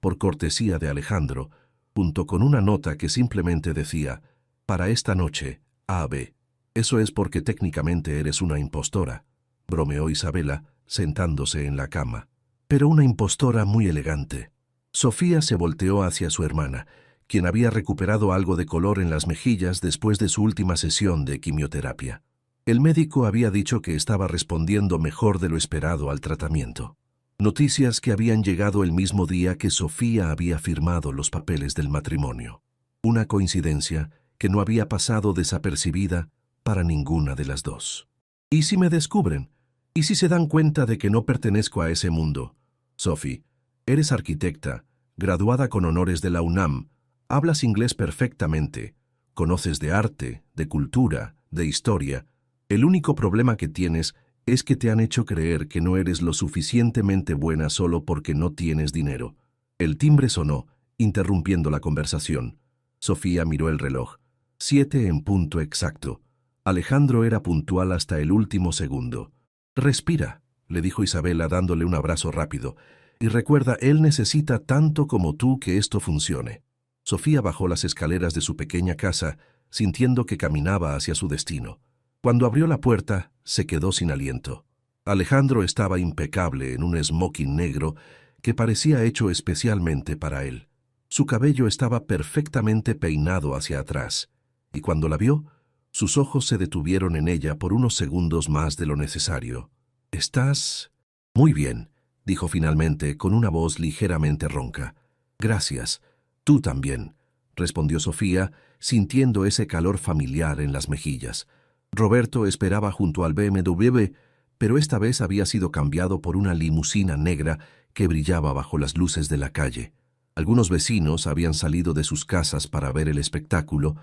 por cortesía de Alejandro, junto con una nota que simplemente decía: «Para esta noche, A.B. Eso es porque técnicamente eres una impostora», bromeó Isabela, sentándose en la cama. «Pero una impostora muy elegante». Sofía se volteó hacia su hermana, quien había recuperado algo de color en las mejillas después de su última sesión de quimioterapia. El médico había dicho que estaba respondiendo mejor de lo esperado al tratamiento. Noticias que habían llegado el mismo día que Sofía había firmado los papeles del matrimonio. Una coincidencia que no había pasado desapercibida para ninguna de las dos. ¿Y si me descubren? ¿Y si se dan cuenta de que no pertenezco a ese mundo? Sophie, eres arquitecta, graduada con honores de la UNAM, hablas inglés perfectamente, conoces de arte, de cultura, de historia. El único problema que tienes es que te han hecho creer que no eres lo suficientemente buena solo porque no tienes dinero. El timbre sonó, interrumpiendo la conversación. Sofía miró el reloj. 7 en punto exacto. Alejandro era puntual hasta el último segundo. Respira, le dijo Isabela dándole un abrazo rápido. Y recuerda, él necesita tanto como tú que esto funcione. Sofía bajó las escaleras de su pequeña casa, sintiendo que caminaba hacia su destino. Cuando abrió la puerta, se quedó sin aliento. Alejandro estaba impecable en un smoking negro que parecía hecho especialmente para él. Su cabello estaba perfectamente peinado hacia atrás, y cuando la vio, sus ojos se detuvieron en ella por unos segundos más de lo necesario. «¿Estás...?» «Muy bien», dijo finalmente con una voz ligeramente ronca. «Gracias. Tú también», respondió Sofía, sintiendo ese calor familiar en las mejillas. Roberto esperaba junto al BMW, pero esta vez había sido cambiado por una limusina negra que brillaba bajo las luces de la calle. Algunos vecinos habían salido de sus casas para ver el espectáculo,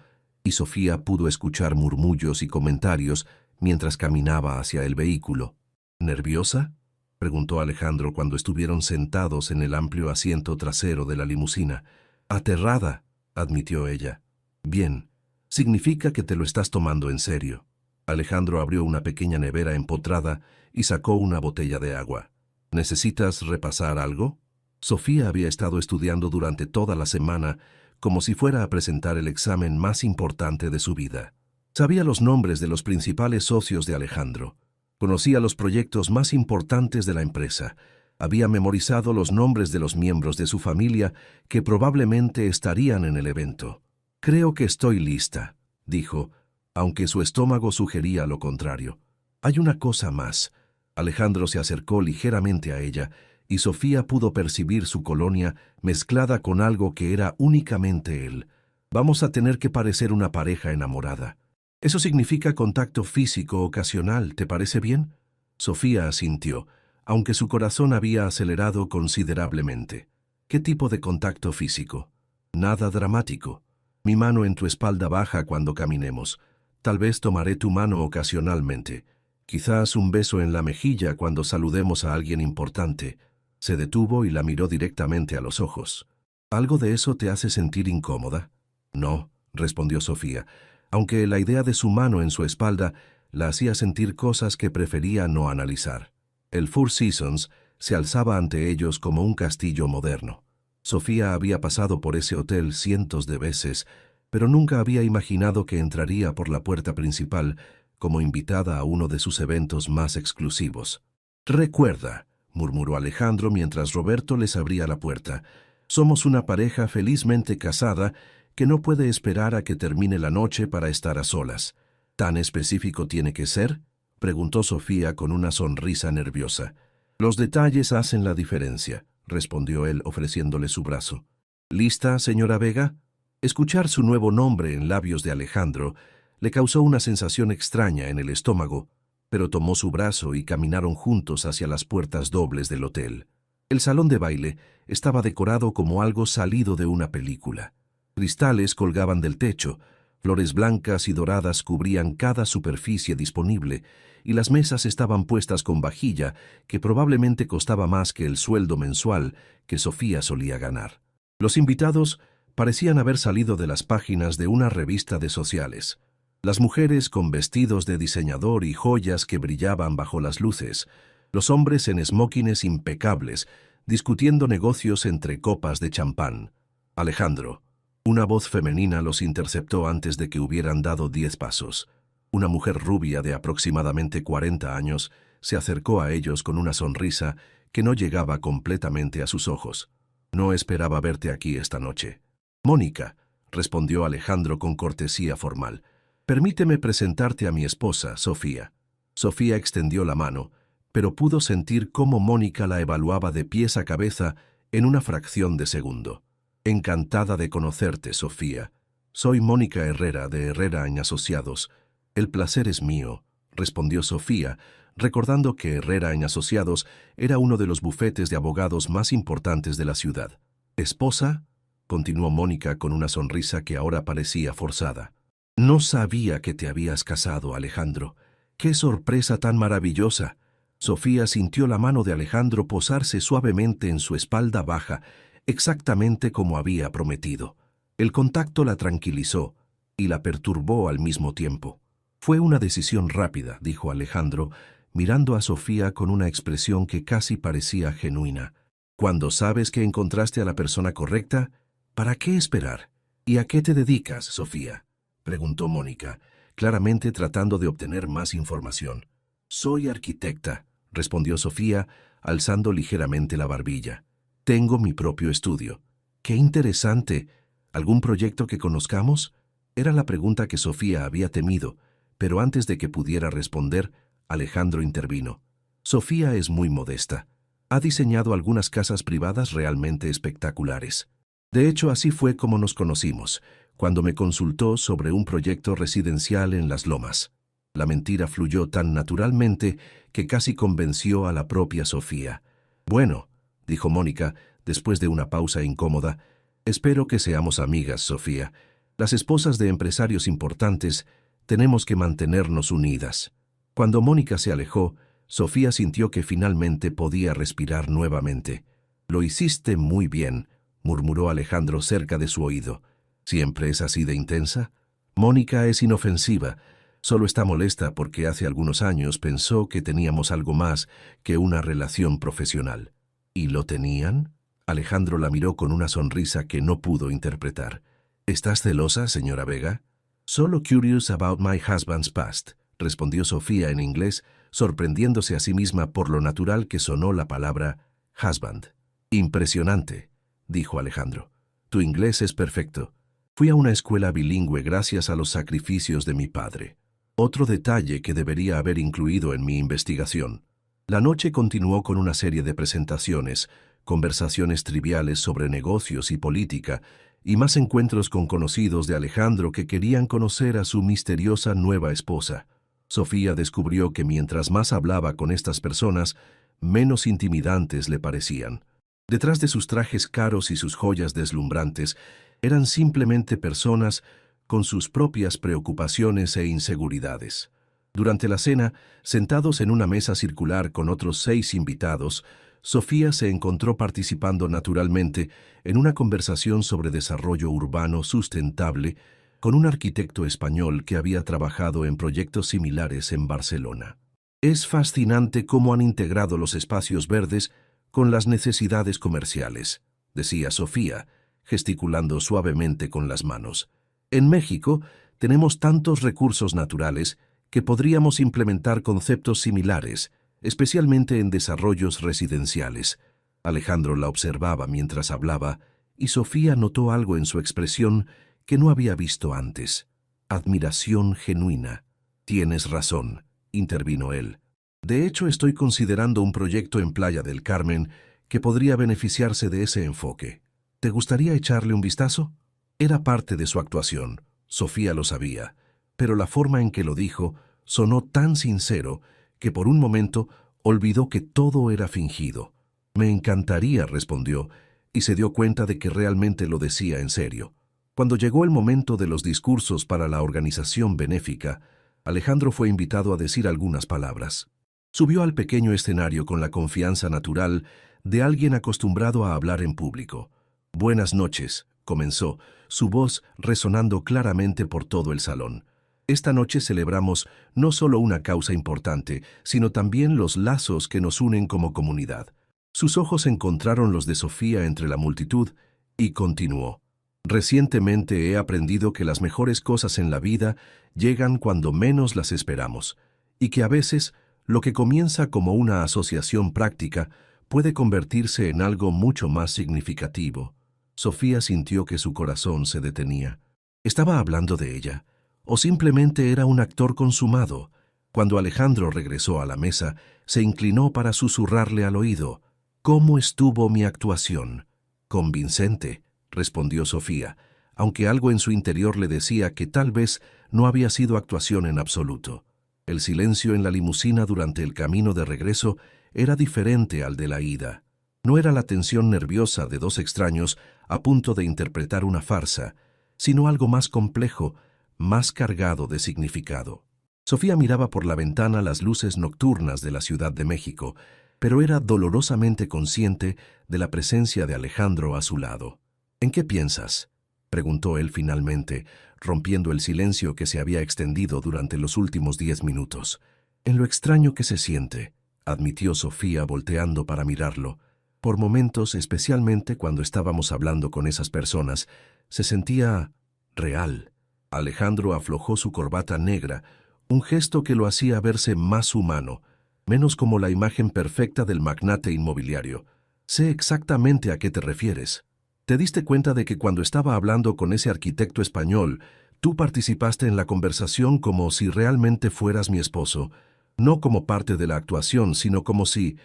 y Sofía pudo escuchar murmullos y comentarios mientras caminaba hacia el vehículo. «¿Nerviosa?», preguntó Alejandro cuando estuvieron sentados en el amplio asiento trasero de la limusina. «Aterrada», admitió ella. «Bien, significa que te lo estás tomando en serio». Alejandro abrió una pequeña nevera empotrada y sacó una botella de agua. «¿Necesitas repasar algo?». Sofía había estado estudiando durante toda la semana como si fuera a presentar el examen más importante de su vida. Sabía los nombres de los principales socios de Alejandro. Conocía los proyectos más importantes de la empresa. Había memorizado los nombres de los miembros de su familia que probablemente estarían en el evento. «Creo que estoy lista», dijo, aunque su estómago sugería lo contrario. «Hay una cosa más». Alejandro se acercó ligeramente a ella y Sofía pudo percibir su colonia mezclada con algo que era únicamente él. «Vamos a tener que parecer una pareja enamorada. Eso significa contacto físico ocasional, ¿te parece bien?». Sofía asintió, aunque su corazón había acelerado considerablemente. «¿Qué tipo de contacto físico?». «Nada dramático. Mi mano en tu espalda baja cuando caminemos. Tal vez tomaré tu mano ocasionalmente. Quizás un beso en la mejilla cuando saludemos a alguien importante». Se detuvo y la miró directamente a los ojos. «¿Algo de eso te hace sentir incómoda?». «No», respondió Sofía, aunque la idea de su mano en su espalda la hacía sentir cosas que prefería no analizar. El Four Seasons se alzaba ante ellos como un castillo moderno. Sofía había pasado por ese hotel cientos de veces, pero nunca había imaginado que entraría por la puerta principal como invitada a uno de sus eventos más exclusivos. «Recuerda», murmuró Alejandro mientras Roberto les abría la puerta, «somos una pareja felizmente casada que no puede esperar a que termine la noche para estar a solas». «¿Tan específico tiene que ser?», preguntó Sofía con una sonrisa nerviosa. «Los detalles hacen la diferencia», respondió él ofreciéndole su brazo. «¿Lista, señora Vega?». Escuchar su nuevo nombre en labios de Alejandro le causó una sensación extraña en el estómago, pero tomó su brazo y caminaron juntos hacia las puertas dobles del hotel. El salón de baile estaba decorado como algo salido de una película. Cristales colgaban del techo, flores blancas y doradas cubrían cada superficie disponible, y las mesas estaban puestas con vajilla que probablemente costaba más que el sueldo mensual que Sofía solía ganar. Los invitados parecían haber salido de las páginas de una revista de sociales. Las mujeres con vestidos de diseñador y joyas que brillaban bajo las luces, los hombres en smokines impecables, discutiendo negocios entre copas de champán. «Alejandro». Una voz femenina los interceptó antes de que hubieran dado 10 pasos. Una mujer rubia de aproximadamente 40 años se acercó a ellos con una sonrisa que no llegaba completamente a sus ojos. «No esperaba verte aquí esta noche». «Mónica», respondió Alejandro con cortesía formal. «Permíteme presentarte a mi esposa, Sofía». Sofía extendió la mano, pero pudo sentir cómo Mónica la evaluaba de pies a cabeza en una fracción de segundo. «Encantada de conocerte, Sofía», Soy Mónica Herrera, de Herrera y Asociados. El placer es mío, respondió Sofía, recordando que Herrera y Asociados era uno de los bufetes de abogados más importantes de la ciudad. ¿Esposa?, continuó Mónica con una sonrisa que ahora parecía forzada. No sabía que te habías casado, Alejandro. ¡Qué sorpresa tan maravillosa! Sofía sintió la mano de Alejandro posarse suavemente en su espalda baja, exactamente como había prometido. El contacto la tranquilizó y la perturbó al mismo tiempo. Fue una decisión rápida, dijo Alejandro, mirando a Sofía con una expresión que casi parecía genuina. Cuando sabes que encontraste a la persona correcta, ¿para qué esperar? ¿Y a qué te dedicas, Sofía?, preguntó Mónica, claramente tratando de obtener más información. Soy arquitecta, respondió Sofía, alzando ligeramente la barbilla. Tengo mi propio estudio. ¡Qué interesante! ¿Algún proyecto que conozcamos? Era la pregunta que Sofía había temido, pero antes de que pudiera responder, Alejandro intervino. Sofía es muy modesta. Ha diseñado algunas casas privadas realmente espectaculares. De hecho, así fue como nos conocimos, cuando me consultó sobre un proyecto residencial en Las Lomas. La mentira fluyó tan naturalmente que casi convenció a la propia Sofía. Bueno, dijo Mónica, después de una pausa incómoda, espero que seamos amigas, Sofía. Las esposas de empresarios importantes tenemos que mantenernos unidas. Cuando Mónica se alejó, Sofía sintió que finalmente podía respirar nuevamente. Lo hiciste muy bien, murmuró Alejandro cerca de su oído. ¿Siempre es así de intensa? Mónica es inofensiva. Solo está molesta porque hace algunos años pensó que teníamos algo más que una relación profesional. ¿Y lo tenían? Alejandro la miró con una sonrisa que no pudo interpretar. ¿Estás celosa, señora Vega? Solo curious about my husband's past, respondió Sofía en inglés, sorprendiéndose a sí misma por lo natural que sonó la palabra husband. Impresionante, dijo Alejandro. Tu inglés es perfecto. Fui a una escuela bilingüe gracias a los sacrificios de mi padre. Otro detalle que debería haber incluido en mi investigación. La noche continuó con una serie de presentaciones, conversaciones triviales sobre negocios y política, y más encuentros con conocidos de Alejandro que querían conocer a su misteriosa nueva esposa. Sofía descubrió que mientras más hablaba con estas personas, menos intimidantes le parecían. Detrás de sus trajes caros y sus joyas deslumbrantes, eran simplemente personas con sus propias preocupaciones e inseguridades. Durante la cena, sentados en una mesa circular con otros 6 invitados, Sofía se encontró participando naturalmente en una conversación sobre desarrollo urbano sustentable con un arquitecto español que había trabajado en proyectos similares en Barcelona. Es fascinante cómo han integrado los espacios verdes con las necesidades comerciales, decía Sofía, gesticulando suavemente con las manos. En México tenemos tantos recursos naturales que podríamos implementar conceptos similares, especialmente en desarrollos residenciales. Alejandro la observaba mientras hablaba y Sofía notó algo en su expresión que no había visto antes. Admiración genuina. Tienes razón, intervino él. De hecho, estoy considerando un proyecto en Playa del Carmen que podría beneficiarse de ese enfoque. ¿Te gustaría echarle un vistazo? Era parte de su actuación, Sofía lo sabía, pero la forma en que lo dijo sonó tan sincero que por un momento olvidó que todo era fingido. Me encantaría, respondió, y se dio cuenta de que realmente lo decía en serio. Cuando llegó el momento de los discursos para la organización benéfica, Alejandro fue invitado a decir algunas palabras. Subió al pequeño escenario con la confianza natural de alguien acostumbrado a hablar en público. Buenas noches, comenzó, su voz resonando claramente por todo el salón. Esta noche celebramos no solo una causa importante, sino también los lazos que nos unen como comunidad. Sus ojos encontraron los de Sofía entre la multitud y continuó. Recientemente he aprendido que las mejores cosas en la vida llegan cuando menos las esperamos, y que a veces lo que comienza como una asociación práctica puede convertirse en algo mucho más significativo. Sofía sintió que su corazón se detenía. ¿Estaba hablando de ella? ¿O simplemente era un actor consumado? Cuando Alejandro regresó a la mesa, se inclinó para susurrarle al oído. ¿Cómo estuvo mi actuación? Convincente, respondió Sofía, aunque algo en su interior le decía que tal vez no había sido actuación en absoluto. El silencio en la limusina durante el camino de regreso era diferente al de la ida. No era la tensión nerviosa de dos extraños a punto de interpretar una farsa, sino algo más complejo, más cargado de significado. Sofía miraba por la ventana las luces nocturnas de la Ciudad de México, pero era dolorosamente consciente de la presencia de Alejandro a su lado. «¿En qué piensas?», preguntó él finalmente, rompiendo el silencio que se había extendido durante los últimos 10 minutos. «En lo extraño que se siente», admitió Sofía volteando para mirarlo. Por momentos, especialmente cuando estábamos hablando con esas personas, se sentía real. Alejandro aflojó su corbata negra, un gesto que lo hacía verse más humano, menos como la imagen perfecta del magnate inmobiliario. «Sé exactamente a qué te refieres. ¿Te diste cuenta de que cuando estaba hablando con ese arquitecto español, tú participaste en la conversación como si realmente fueras mi esposo? No como parte de la actuación, sino como si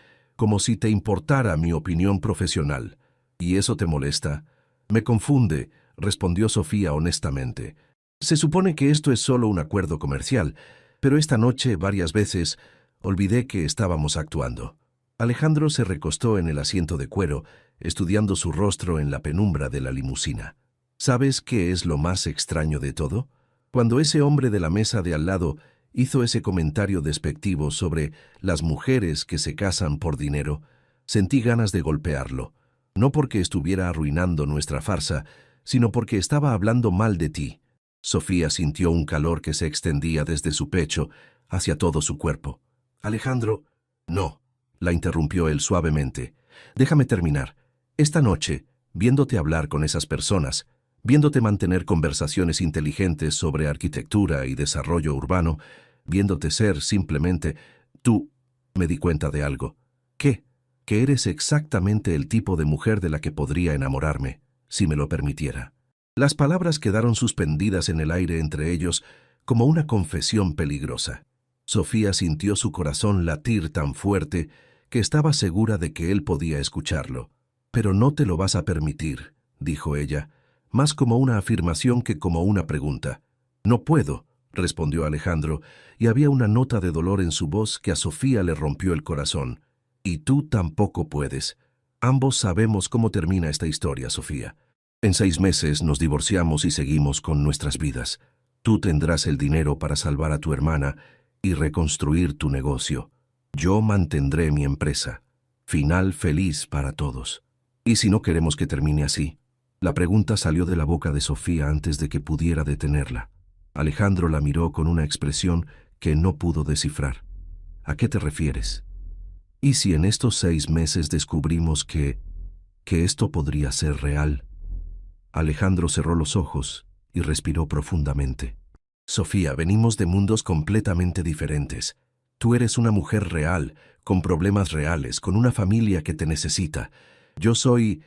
te importara mi opinión profesional. ¿Y eso te molesta?». «Me confunde», respondió Sofía honestamente. «Se supone que esto es solo un acuerdo comercial, pero esta noche, varias veces, olvidé que estábamos actuando». Alejandro se recostó en el asiento de cuero, estudiando su rostro en la penumbra de la limusina. «¿Sabes qué es lo más extraño de todo? Cuando ese hombre de la mesa de al lado hizo ese comentario despectivo sobre las mujeres que se casan por dinero, sentí ganas de golpearlo, no porque estuviera arruinando nuestra farsa, sino porque estaba hablando mal de ti». Sofía sintió un calor que se extendía desde su pecho hacia todo su cuerpo. «Alejandro, no», la interrumpió él suavemente. «Déjame terminar. Esta noche, viéndote hablar con esas personas, viéndote mantener conversaciones inteligentes sobre arquitectura y desarrollo urbano, viéndote ser simplemente tú, me di cuenta de algo. ¿Qué? Que eres exactamente el tipo de mujer de la que podría enamorarme, si me lo permitiera». Las palabras quedaron suspendidas en el aire entre ellos como una confesión peligrosa. Sofía sintió su corazón latir tan fuerte que estaba segura de que él podía escucharlo. «Pero no te lo vas a permitir», dijo ella, más como una afirmación que como una pregunta. «No puedo», respondió Alejandro, y había una nota de dolor en su voz que a Sofía le rompió el corazón. «Y tú tampoco puedes. Ambos sabemos cómo termina esta historia, Sofía. En 6 meses nos divorciamos y seguimos con nuestras vidas. Tú tendrás el dinero para salvar a tu hermana y reconstruir tu negocio. Yo mantendré mi empresa. Final feliz para todos. ¿Y si no queremos que termine así?». La pregunta salió de la boca de Sofía antes de que pudiera detenerla. Alejandro la miró con una expresión que no pudo descifrar. «¿A qué te refieres? ¿Y si en estos 6 meses descubrimos que esto podría ser real?». Alejandro cerró los ojos y respiró profundamente. «Sofía, venimos de mundos completamente diferentes. Tú eres una mujer real, con problemas reales, con una familia que te necesita. Yo soy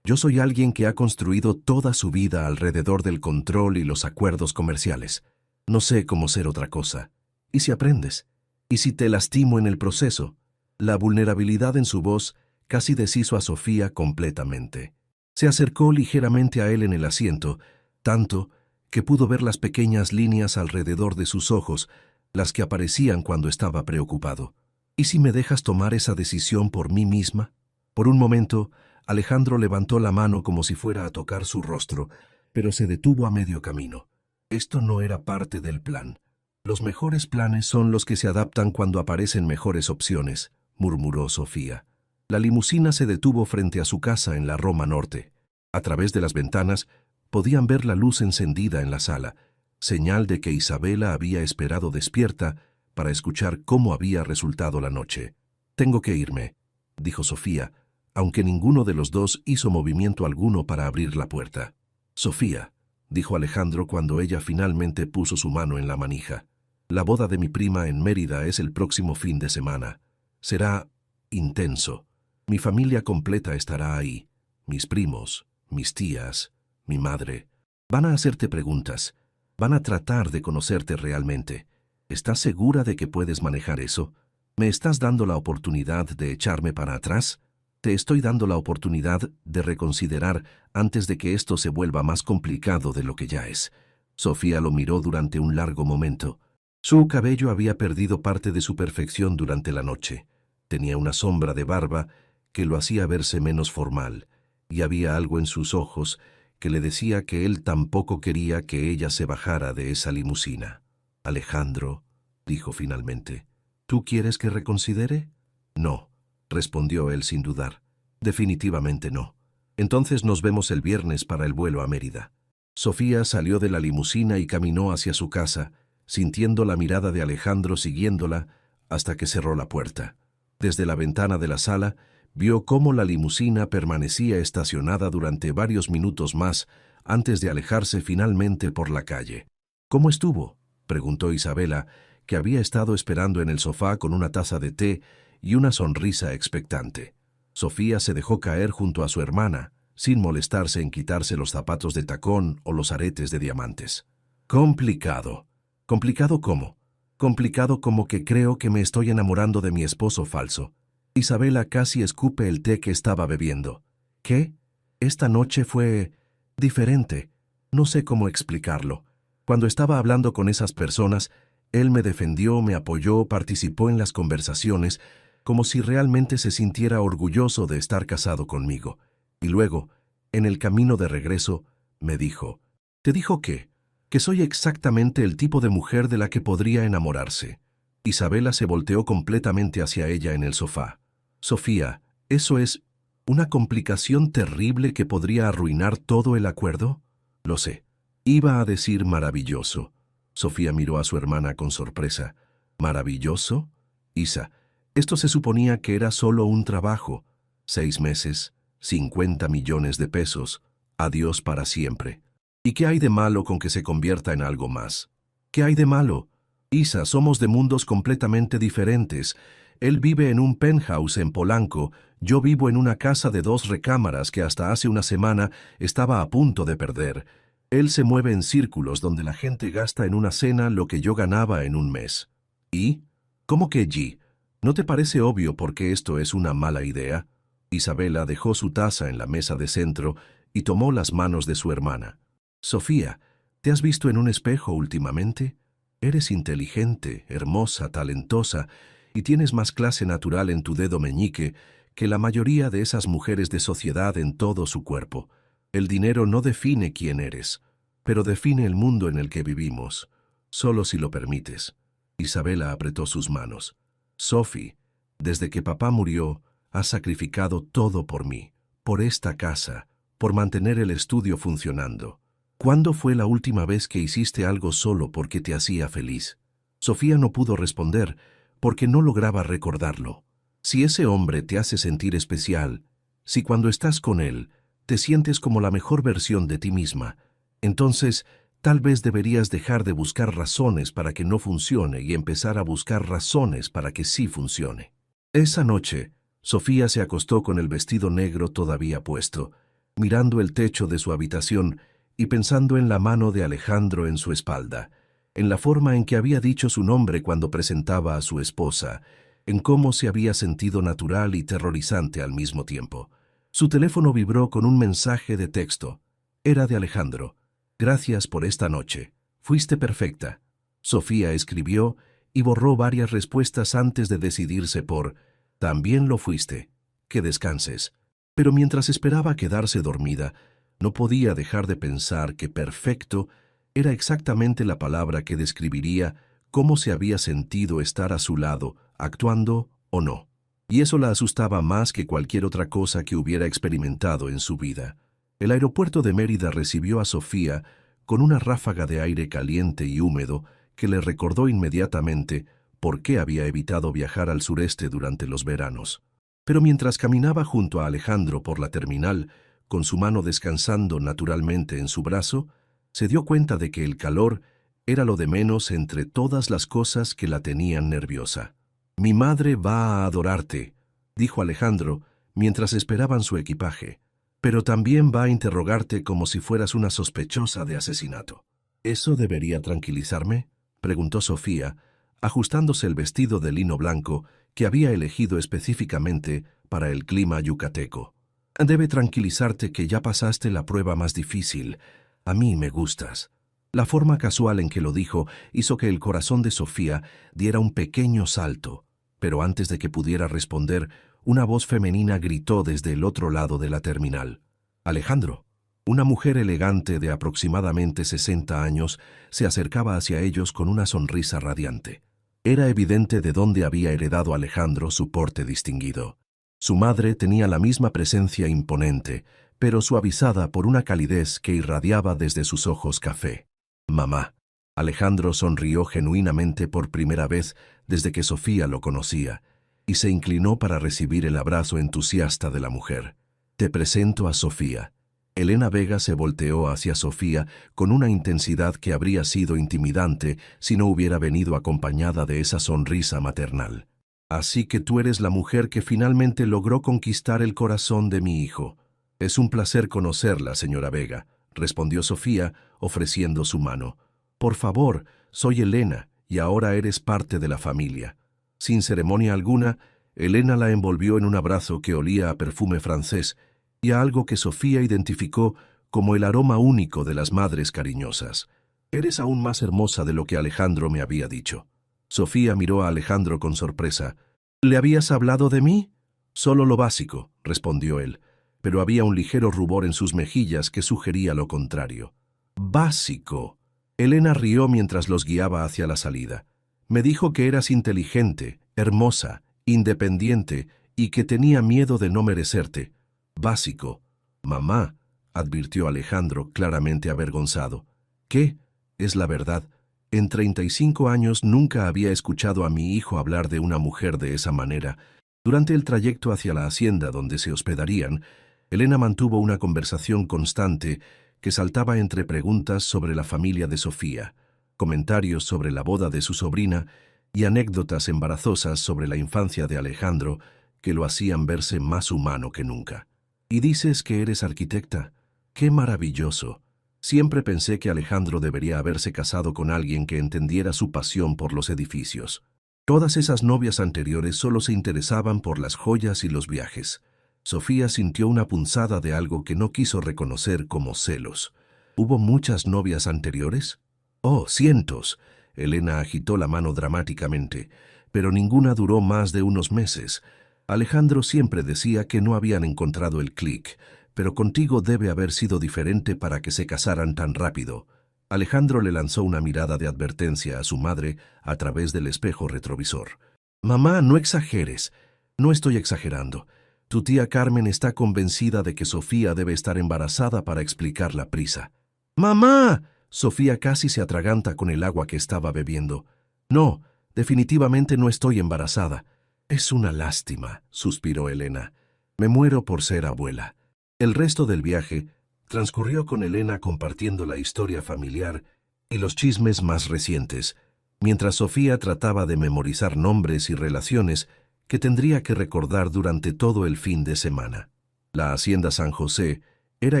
alguien que ha construido toda su vida alrededor del control y los acuerdos comerciales. No sé cómo ser otra cosa. ¿Y si aprendes? ¿Y si te lastimo en el proceso?». La vulnerabilidad en su voz casi deshizo a Sofía completamente. Se acercó ligeramente a él en el asiento, tanto que pudo ver las pequeñas líneas alrededor de sus ojos, las que aparecían cuando estaba preocupado. «¿Y si me dejas tomar esa decisión por mí misma?». Por un momento, Alejandro levantó la mano como si fuera a tocar su rostro, pero se detuvo a medio camino. Esto no era parte del plan. «Los mejores planes son los que se adaptan cuando aparecen mejores opciones», murmuró Sofía. La limusina se detuvo frente a su casa en la Roma Norte. A través de las ventanas podían ver la luz encendida en la sala, señal de que Isabela había esperado despierta para escuchar cómo había resultado la noche. «Tengo que irme», dijo Sofía, aunque ninguno de los dos hizo movimiento alguno para abrir la puerta. «Sofía», dijo Alejandro cuando ella finalmente puso su mano en la manija, «la boda de mi prima en Mérida es el próximo fin de semana. Será intenso. Mi familia completa estará ahí. Mis primos, mis tías, mi madre. Van a hacerte preguntas. Van a tratar de conocerte realmente. ¿Estás segura de que puedes manejar eso? ¿Me estás dando la oportunidad de echarme para atrás?». Te estoy dando la oportunidad de reconsiderar antes de que esto se vuelva más complicado de lo que ya es. Sofía lo miró durante un largo momento. Su cabello había perdido parte de su perfección durante la noche. Tenía una sombra de barba que lo hacía verse menos formal, y había algo en sus ojos que le decía que él tampoco quería que ella se bajara de esa limusina. «Alejandro», dijo finalmente, «¿tú quieres que reconsidere?» «No», respondió él sin dudar. «Definitivamente no. Entonces nos vemos el viernes para el vuelo a Mérida». Sofía salió de la limusina y caminó hacia su casa, sintiendo la mirada de Alejandro siguiéndola hasta que cerró la puerta. Desde la ventana de la sala, vio cómo la limusina permanecía estacionada durante varios minutos más antes de alejarse finalmente por la calle. «¿Cómo estuvo?», preguntó Isabela, que había estado esperando en el sofá con una taza de té y una sonrisa expectante. Sofía se dejó caer junto a su hermana, sin molestarse en quitarse los zapatos de tacón o los aretes de diamantes. «Complicado». «¿Complicado cómo?» «Complicado como que creo que me estoy enamorando de mi esposo falso». Isabela casi escupe el té que estaba bebiendo. «¿Qué? Esta noche fue diferente. No sé cómo explicarlo. Cuando estaba hablando con esas personas, él me defendió, me apoyó, participó en las conversaciones, como si realmente se sintiera orgulloso de estar casado conmigo. Y luego, en el camino de regreso, me dijo, «¿Te dijo qué?» «Que soy exactamente el tipo de mujer de la que podría enamorarse». Isabela se volteó completamente hacia ella en el sofá. «Sofía, ¿eso es una complicación terrible que podría arruinar todo el acuerdo?» «Lo sé». Iba a decir maravilloso. Sofía miró a su hermana con sorpresa. «¿Maravilloso?» «Isa, esto se suponía que era solo un trabajo. 6 meses, 50 millones de pesos. Adiós para siempre. ¿Y qué hay de malo con que se convierta en algo más? ¿Qué hay de malo? Isa, somos de mundos completamente diferentes. Él vive en un penthouse en Polanco, yo vivo en una casa de 2 recámaras que hasta hace una semana estaba a punto de perder. Él se mueve en círculos donde la gente gasta en una cena lo que yo ganaba en un mes. ¿Y? ¿Cómo que G? ¿No te parece obvio por qué esto es una mala idea?» Isabela dejó su taza en la mesa de centro y tomó las manos de su hermana. «Sofía, ¿te has visto en un espejo últimamente? Eres inteligente, hermosa, talentosa, y tienes más clase natural en tu dedo meñique que la mayoría de esas mujeres de sociedad en todo su cuerpo. El dinero no define quién eres, pero define el mundo en el que vivimos, solo si lo permites». Isabela apretó sus manos. «Sophie, desde que papá murió, has sacrificado todo por mí, por esta casa, por mantener el estudio funcionando. ¿Cuándo fue la última vez que hiciste algo solo porque te hacía feliz?» Sofía no pudo responder porque no lograba recordarlo. Si ese hombre te hace sentir especial, si cuando estás con él te sientes como la mejor versión de ti misma, entonces tal vez deberías dejar de buscar razones para que no funcione y empezar a buscar razones para que sí funcione. Esa noche, Sofía se acostó con el vestido negro todavía puesto, mirando el techo de su habitación y pensando en la mano de Alejandro en su espalda, en la forma en que había dicho su nombre cuando presentaba a su esposa, en cómo se había sentido natural y terrorizante al mismo tiempo. Su teléfono vibró con un mensaje de texto. Era de Alejandro. «Gracias por esta noche. Fuiste perfecta». Sofía escribió y borró varias respuestas antes de decidirse por «También lo fuiste. Que descanses». Pero mientras esperaba quedarse dormida, no podía dejar de pensar que perfecto era exactamente la palabra que describiría cómo se había sentido estar a su lado, actuando o no. Y eso la asustaba más que cualquier otra cosa que hubiera experimentado en su vida. El aeropuerto de Mérida recibió a Sofía con una ráfaga de aire caliente y húmedo que le recordó inmediatamente por qué había evitado viajar al sureste durante los veranos. Pero mientras caminaba junto a Alejandro por la terminal, con su mano descansando naturalmente en su brazo, se dio cuenta de que el calor era lo de menos entre todas las cosas que la tenían nerviosa. «Mi madre va a adorarte», dijo Alejandro mientras esperaban su equipaje, «pero también va a interrogarte como si fueras una sospechosa de asesinato». «¿Eso debería tranquilizarme?», preguntó Sofía, ajustándose el vestido de lino blanco que había elegido específicamente para el clima yucateco. Debe tranquilizarte que ya pasaste la prueba más difícil. A mí me gustas. La forma casual en que lo dijo hizo que el corazón de Sofía diera un pequeño salto, pero antes de que pudiera responder, una voz femenina gritó desde el otro lado de la terminal. «Alejandro». Una mujer elegante de aproximadamente 60 años se acercaba hacia ellos con una sonrisa radiante. Era evidente de dónde había heredado Alejandro su porte distinguido. Su madre tenía la misma presencia imponente, pero suavizada por una calidez que irradiaba desde sus ojos café. «Mamá». Alejandro sonrió genuinamente por primera vez desde que Sofía lo conocía, y se inclinó para recibir el abrazo entusiasta de la mujer. «Te presento a Sofía». Elena Vega se volteó hacia Sofía con una intensidad que habría sido intimidante si no hubiera venido acompañada de esa sonrisa maternal. «Así que tú eres la mujer que finalmente logró conquistar el corazón de mi hijo». «Es un placer conocerla, señora Vega», respondió Sofía, ofreciendo su mano. «Por favor, soy Elena, y ahora eres parte de la familia». Sin ceremonia alguna, Elena la envolvió en un abrazo que olía a perfume francés y a algo que Sofía identificó como el aroma único de las madres cariñosas. «Eres aún más hermosa de lo que Alejandro me había dicho». Sofía miró a Alejandro con sorpresa. «¿Le habías hablado de mí?» «Solo lo básico», respondió él, pero había un ligero rubor en sus mejillas que sugería lo contrario. «¿Básico?» Elena rió mientras los guiaba hacia la salida. «Me dijo que eras inteligente, hermosa, independiente y que tenía miedo de no merecerte». «Básico». «Mamá», advirtió Alejandro, claramente avergonzado. «¿Qué? Es la verdad. En 35 años nunca había escuchado a mi hijo hablar de una mujer de esa manera». Durante el trayecto hacia la hacienda donde se hospedarían, Elena mantuvo una conversación constante que saltaba entre preguntas sobre la familia de Sofía, comentarios sobre la boda de su sobrina y anécdotas embarazosas sobre la infancia de Alejandro que lo hacían verse más humano que nunca. «¿Y dices que eres arquitecta? ¡Qué maravilloso! Siempre pensé que Alejandro debería haberse casado con alguien que entendiera su pasión por los edificios. Todas esas novias anteriores solo se interesaban por las joyas y los viajes». Sofía sintió una punzada de algo que no quiso reconocer como celos. «¿Hubo muchas novias anteriores?» «Oh, cientos». Elena agitó la mano dramáticamente, pero ninguna duró más de unos meses. Alejandro siempre decía que no habían encontrado el clic, pero contigo debe haber sido diferente para que se casaran tan rápido. Alejandro le lanzó una mirada de advertencia a su madre a través del espejo retrovisor. «Mamá, no exageres». «No estoy exagerando. Tu tía Carmen está convencida de que Sofía debe estar embarazada para explicar la prisa». «¡Mamá!». Sofía casi se atraganta con el agua que estaba bebiendo. «No, definitivamente no estoy embarazada». «Es una lástima», suspiró Elena. «Me muero por ser abuela». El resto del viaje transcurrió con Elena compartiendo la historia familiar y los chismes más recientes, mientras Sofía trataba de memorizar nombres y relaciones que tendría que recordar durante todo el fin de semana. La hacienda San José era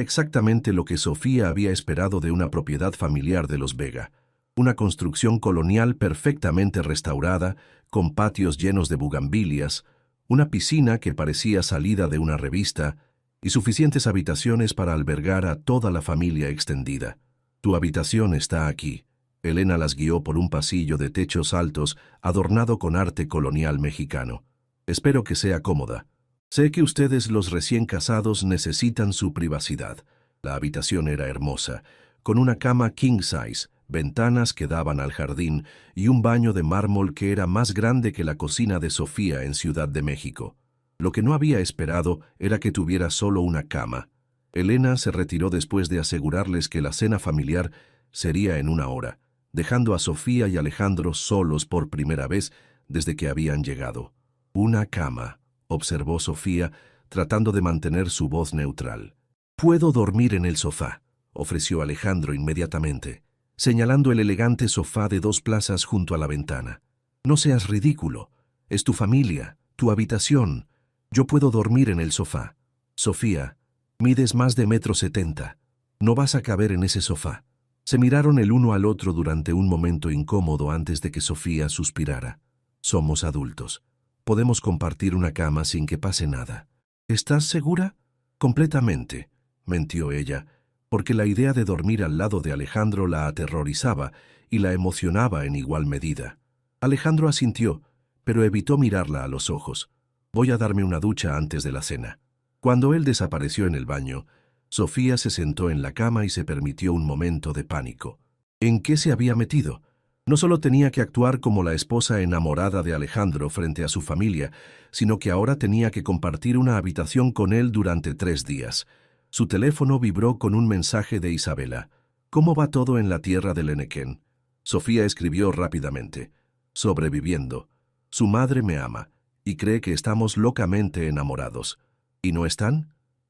exactamente lo que Sofía había esperado de una propiedad familiar de los Vega, una construcción colonial perfectamente restaurada, con patios llenos de bugambilias, una piscina que parecía salida de una revista y suficientes habitaciones para albergar a toda la familia extendida. «Tu habitación está aquí». Elena las guió por un pasillo de techos altos adornado con arte colonial mexicano. «Espero que sea cómoda. Sé que ustedes, los recién casados, necesitan su privacidad». La habitación era hermosa, con una cama king size, ventanas que daban al jardín y un baño de mármol que era más grande que la cocina de Sofía en Ciudad de México. Lo que no había esperado era que tuviera solo una cama. Elena se retiró después de asegurarles que la cena familiar sería en 1 hora, dejando a Sofía y Alejandro solos por primera vez desde que habían llegado. «Una cama», observó Sofía, tratando de mantener su voz neutral. «Puedo dormir en el sofá», ofreció Alejandro inmediatamente, señalando el elegante sofá de 2 plazas junto a la ventana. «No seas ridículo. Es tu familia, tu habitación. Yo puedo dormir en el sofá». «Sofía, mides más de 1,70 m. No vas a caber en ese sofá». Se miraron el uno al otro durante un momento incómodo antes de que Sofía suspirara. «Somos adultos». Podemos compartir una cama sin que pase nada. ¿Estás segura? Completamente, mintió ella, porque la idea de dormir al lado de Alejandro la aterrorizaba y la emocionaba en igual medida. Alejandro asintió, pero evitó mirarla a los ojos. Voy a darme una ducha antes de la cena. Cuando él desapareció en el baño, Sofía se sentó en la cama y se permitió un momento de pánico. ¿En qué se había metido? No solo tenía que actuar como la esposa enamorada de Alejandro frente a su familia, sino que ahora tenía que compartir una habitación con él durante 3 días. Su teléfono vibró con un mensaje de Isabela. ¿Cómo va todo en la tierra del Enequén? Sofía escribió rápidamente. Sobreviviendo. Su madre me ama y cree que estamos locamente enamorados. ¿Y no están?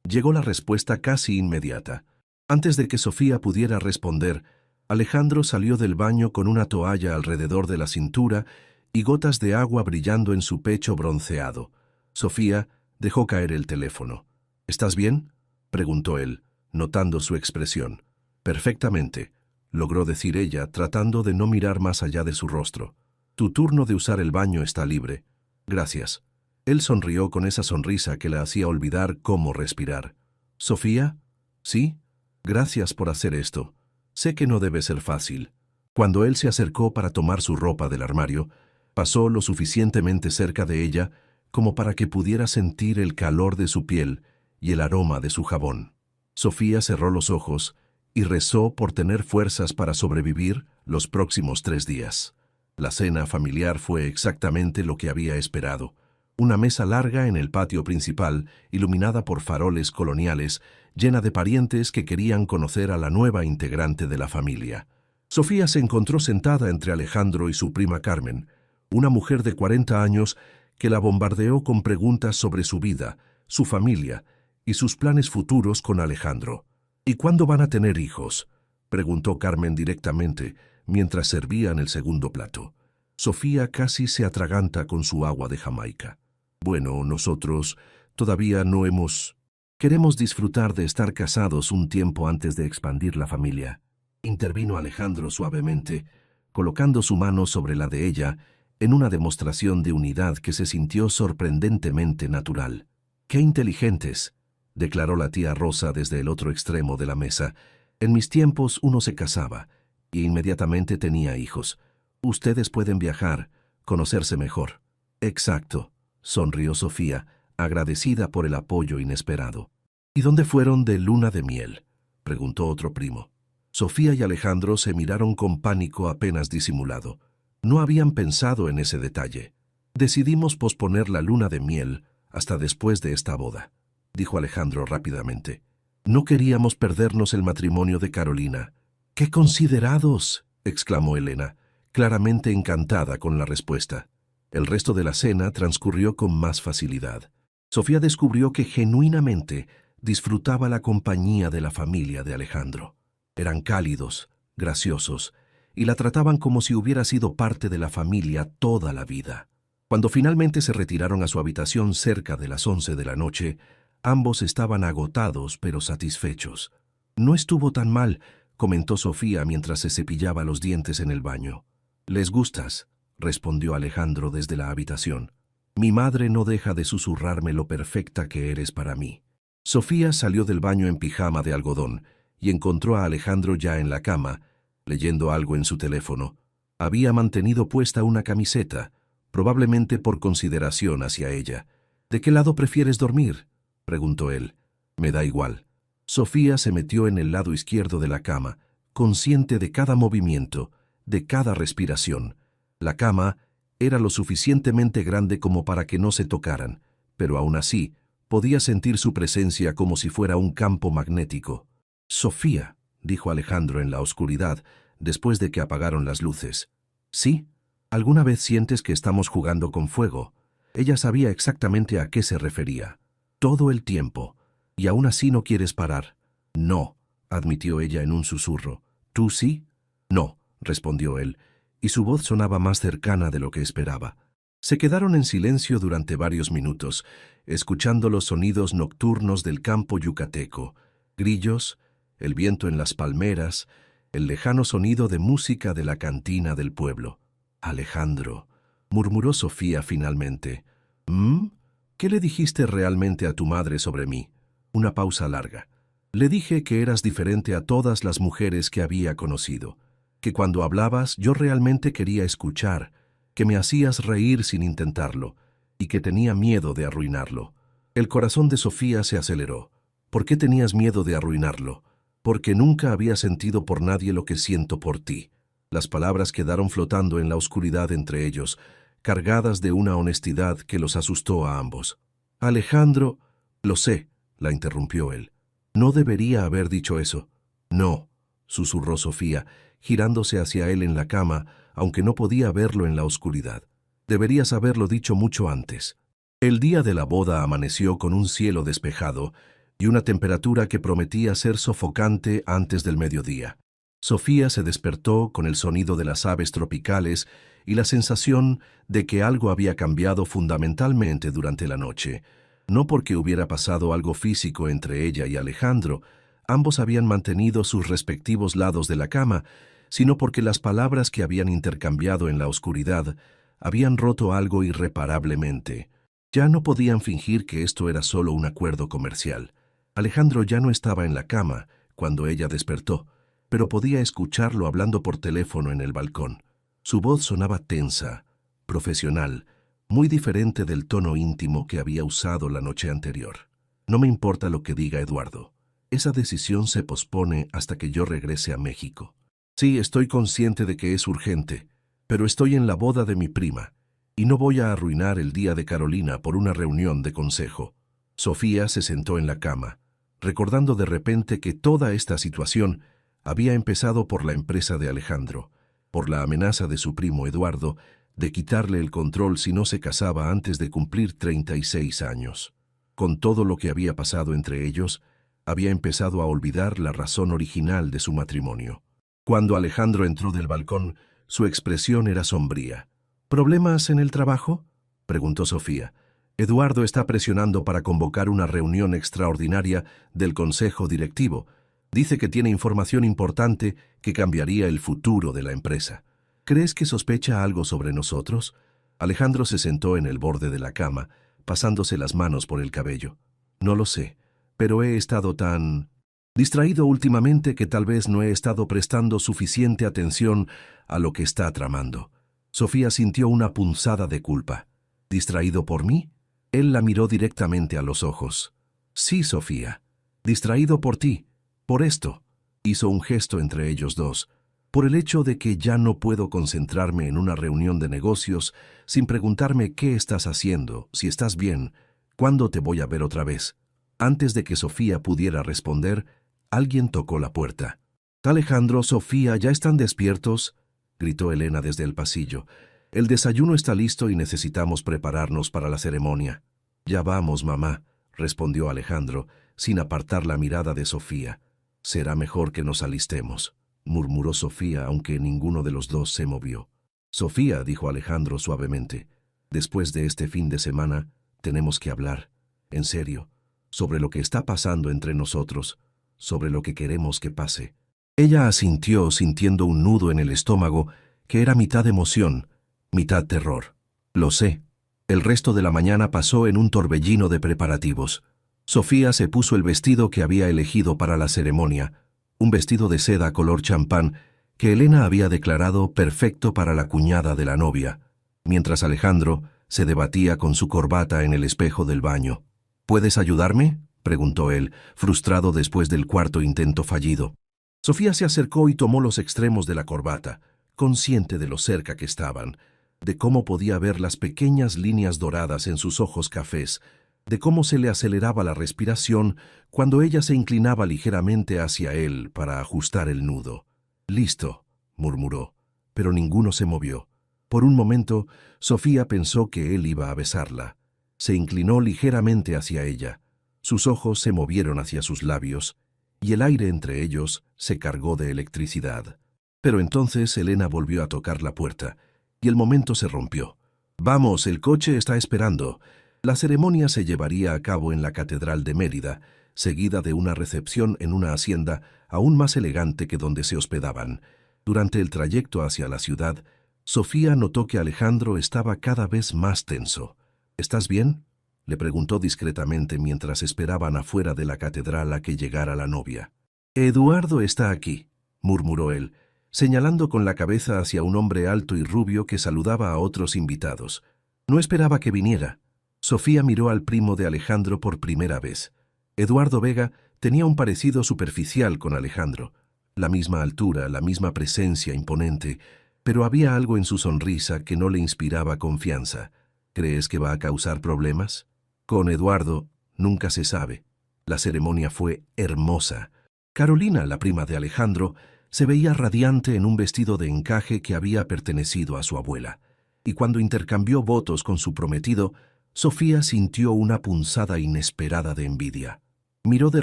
Llegó la respuesta casi inmediata. Antes de que Sofía pudiera responder, Alejandro salió del baño con una toalla alrededor de la cintura y gotas de agua brillando en su pecho bronceado. Sofía dejó caer el teléfono. ¿Estás bien?, preguntó él, notando su expresión. Perfectamente, logró decir ella, tratando de no mirar más allá de su rostro. Tu turno de usar el baño está libre. Gracias. Él sonrió con esa sonrisa que la hacía olvidar cómo respirar. ¿Sofía? ¿Sí? Gracias por hacer esto. Sé que no debe ser fácil. Cuando él se acercó para tomar su ropa del armario, pasó lo suficientemente cerca de ella como para que pudiera sentir el calor de su piel y el aroma de su jabón. Sofía cerró los ojos y rezó por tener fuerzas para sobrevivir los próximos 3 días. La cena familiar fue exactamente lo que había esperado. Una mesa larga en el patio principal, iluminada por faroles coloniales, llena de parientes que querían conocer a la nueva integrante de la familia. Sofía se encontró sentada entre Alejandro y su prima Carmen, una mujer de 40 años que la bombardeó con preguntas sobre su vida, su familia y sus planes futuros con Alejandro. ¿Y cuándo van a tener hijos?, preguntó Carmen directamente, mientras servían el segundo plato. Sofía casi se atraganta con su agua de Jamaica. Bueno, nosotros todavía no hemos... Queremos disfrutar de estar casados un tiempo antes de expandir la familia. Intervino Alejandro suavemente, colocando su mano sobre la de ella en una demostración de unidad que se sintió sorprendentemente natural. ¡Qué inteligentes!, declaró la tía Rosa desde el otro extremo de la mesa. En mis tiempos uno se casaba y inmediatamente tenía hijos. Ustedes pueden viajar, conocerse mejor. Exacto, sonrió Sofía, agradecida por el apoyo inesperado. ¿Y dónde fueron de luna de miel?, preguntó otro primo. Sofía y Alejandro se miraron con pánico apenas disimulado. No habían pensado en ese detalle. Decidimos posponer la luna de miel hasta después de esta boda, dijo Alejandro rápidamente. No queríamos perdernos el matrimonio de Carolina. ¡Qué considerados!, exclamó Elena, claramente encantada con la respuesta. El resto de la cena transcurrió con más facilidad. Sofía descubrió que genuinamente disfrutaba la compañía de la familia de Alejandro. Eran cálidos, graciosos, y la trataban como si hubiera sido parte de la familia toda la vida. Cuando finalmente se retiraron a su habitación cerca de las 11 de la noche, ambos estaban agotados pero satisfechos. No estuvo tan mal, comentó Sofía mientras se cepillaba los dientes en el baño. «¿Les gustas?», respondió Alejandro desde la habitación. «Mi madre no deja de susurrarme lo perfecta que eres para mí». Sofía salió del baño en pijama de algodón y encontró a Alejandro ya en la cama, leyendo algo en su teléfono. Había mantenido puesta una camiseta, probablemente por consideración hacia ella. «¿De qué lado prefieres dormir?», preguntó él. «Me da igual». Sofía se metió en el lado izquierdo de la cama, consciente de cada movimiento, de cada respiración. La cama era lo suficientemente grande como para que no se tocaran, pero aún así podía sentir su presencia como si fuera un campo magnético. «Sofía», dijo Alejandro en la oscuridad, después de que apagaron las luces. «¿Sí? ¿Alguna vez sientes que estamos jugando con fuego?». Ella sabía exactamente a qué se refería. «Todo el tiempo. ¿Y aún así no quieres parar?». «No», admitió ella en un susurro. «¿Tú sí?». «No», respondió él, y su voz sonaba más cercana de lo que esperaba. Se quedaron en silencio durante varios minutos, escuchando los sonidos nocturnos del campo yucateco, grillos, el viento en las palmeras, el lejano sonido de música de la cantina del pueblo. «Alejandro», murmuró Sofía finalmente, ¿Mm? ¿Qué le dijiste realmente a tu madre sobre mí? Una pausa larga. Le dije que eras diferente a todas las mujeres que había conocido, que cuando hablabas yo realmente quería escuchar, que me hacías reír sin intentarlo, y que tenía miedo de arruinarlo. El corazón de Sofía se aceleró. ¿Por qué tenías miedo de arruinarlo? Porque nunca había sentido por nadie lo que siento por ti. Las palabras quedaron flotando en la oscuridad entre ellos, cargadas de una honestidad que los asustó a ambos. Alejandro, lo sé, la interrumpió él. No debería haber dicho eso. No, susurró Sofía, girándose hacia él en la cama, aunque no podía verlo en la oscuridad. Deberías haberlo dicho mucho antes. El día de la boda amaneció con un cielo despejado y una temperatura que prometía ser sofocante antes del mediodía. Sofía se despertó con el sonido de las aves tropicales y la sensación de que algo había cambiado fundamentalmente durante la noche. No porque hubiera pasado algo físico entre ella y Alejandro, ambos habían mantenido sus respectivos lados de la cama, sino porque las palabras que habían intercambiado en la oscuridad habían roto algo irreparablemente. Ya no podían fingir que esto era solo un acuerdo comercial. Alejandro ya no estaba en la cama cuando ella despertó, pero podía escucharlo hablando por teléfono en el balcón. Su voz sonaba tensa, profesional, muy diferente del tono íntimo que había usado la noche anterior. No me importa lo que diga Eduardo. Esa decisión se pospone hasta que yo regrese a México. Sí, estoy consciente de que es urgente, pero estoy en la boda de mi prima, y no voy a arruinar el día de Carolina por una reunión de consejo. Sofía se sentó en la cama, recordando de repente que toda esta situación había empezado por la empresa de Alejandro, por la amenaza de su primo Eduardo de quitarle el control si no se casaba antes de cumplir 36 años. Con todo lo que había pasado entre ellos, había empezado a olvidar la razón original de su matrimonio. Cuando Alejandro entró del balcón, su expresión era sombría. ¿Problemas en el trabajo?, preguntó Sofía. Eduardo está presionando para convocar una reunión extraordinaria del consejo directivo. Dice que tiene información importante que cambiaría el futuro de la empresa. ¿Crees que sospecha algo sobre nosotros? Alejandro se sentó en el borde de la cama, pasándose las manos por el cabello. No lo sé, pero he estado tan distraído últimamente que tal vez no he estado prestando suficiente atención a lo que está tramando. Sofía sintió una punzada de culpa. ¿Distraído por mí? Él la miró directamente a los ojos. Sí, Sofía. Distraído por ti. Por esto. Hizo un gesto entre ellos dos. Por el hecho de que ya no puedo concentrarme en una reunión de negocios sin preguntarme qué estás haciendo, si estás bien, cuándo te voy a ver otra vez. Antes de que Sofía pudiera responder, alguien tocó la puerta. «Alejandro, Sofía, ¿ya están despiertos?», gritó Elena desde el pasillo. «El desayuno está listo y necesitamos prepararnos para la ceremonia». «Ya vamos, mamá», respondió Alejandro, sin apartar la mirada de Sofía. «Será mejor que nos alistemos», murmuró Sofía, aunque ninguno de los dos se movió. «Sofía», dijo Alejandro suavemente, «después de este fin de semana tenemos que hablar, en serio, sobre lo que está pasando entre nosotros, sobre lo que queremos que pase». Ella asintió, sintiendo un nudo en el estómago que era mitad emoción, mitad terror. «Lo sé». El resto de la mañana pasó en un torbellino de preparativos. Sofía se puso el vestido que había elegido para la ceremonia, un vestido de seda color champán que Elena había declarado perfecto para la cuñada de la novia, mientras Alejandro se debatía con su corbata en el espejo del baño. «¿Puedes ayudarme?», preguntó él, frustrado después del cuarto intento fallido. Sofía se acercó y tomó los extremos de la corbata, consciente de lo cerca que estaban, de cómo podía ver las pequeñas líneas doradas en sus ojos cafés, de cómo se le aceleraba la respiración cuando ella se inclinaba ligeramente hacia él para ajustar el nudo. «Listo», murmuró, pero ninguno se movió. Por un momento, Sofía pensó que él iba a besarla. Se inclinó ligeramente hacia ella. Sus ojos se movieron hacia sus labios, y el aire entre ellos se cargó de electricidad. Pero entonces Elena volvió a tocar la puerta, y el momento se rompió. «Vamos, el coche está esperando». La ceremonia se llevaría a cabo en la Catedral de Mérida, seguida de una recepción en una hacienda aún más elegante que donde se hospedaban. Durante el trayecto hacia la ciudad, Sofía notó que Alejandro estaba cada vez más tenso. ¿Estás bien?, le preguntó discretamente mientras esperaban afuera de la catedral a que llegara la novia. Eduardo está aquí, murmuró él, señalando con la cabeza hacia un hombre alto y rubio que saludaba a otros invitados. No esperaba que viniera. Sofía miró al primo de Alejandro por primera vez. Eduardo Vega tenía un parecido superficial con Alejandro. La misma altura, la misma presencia imponente, pero había algo en su sonrisa que no le inspiraba confianza. ¿Crees que va a causar problemas? Con Eduardo nunca se sabe. La ceremonia fue hermosa. Carolina, la prima de Alejandro, se veía radiante en un vestido de encaje que había pertenecido a su abuela. Y cuando intercambió votos con su prometido, Sofía sintió una punzada inesperada de envidia. Miró de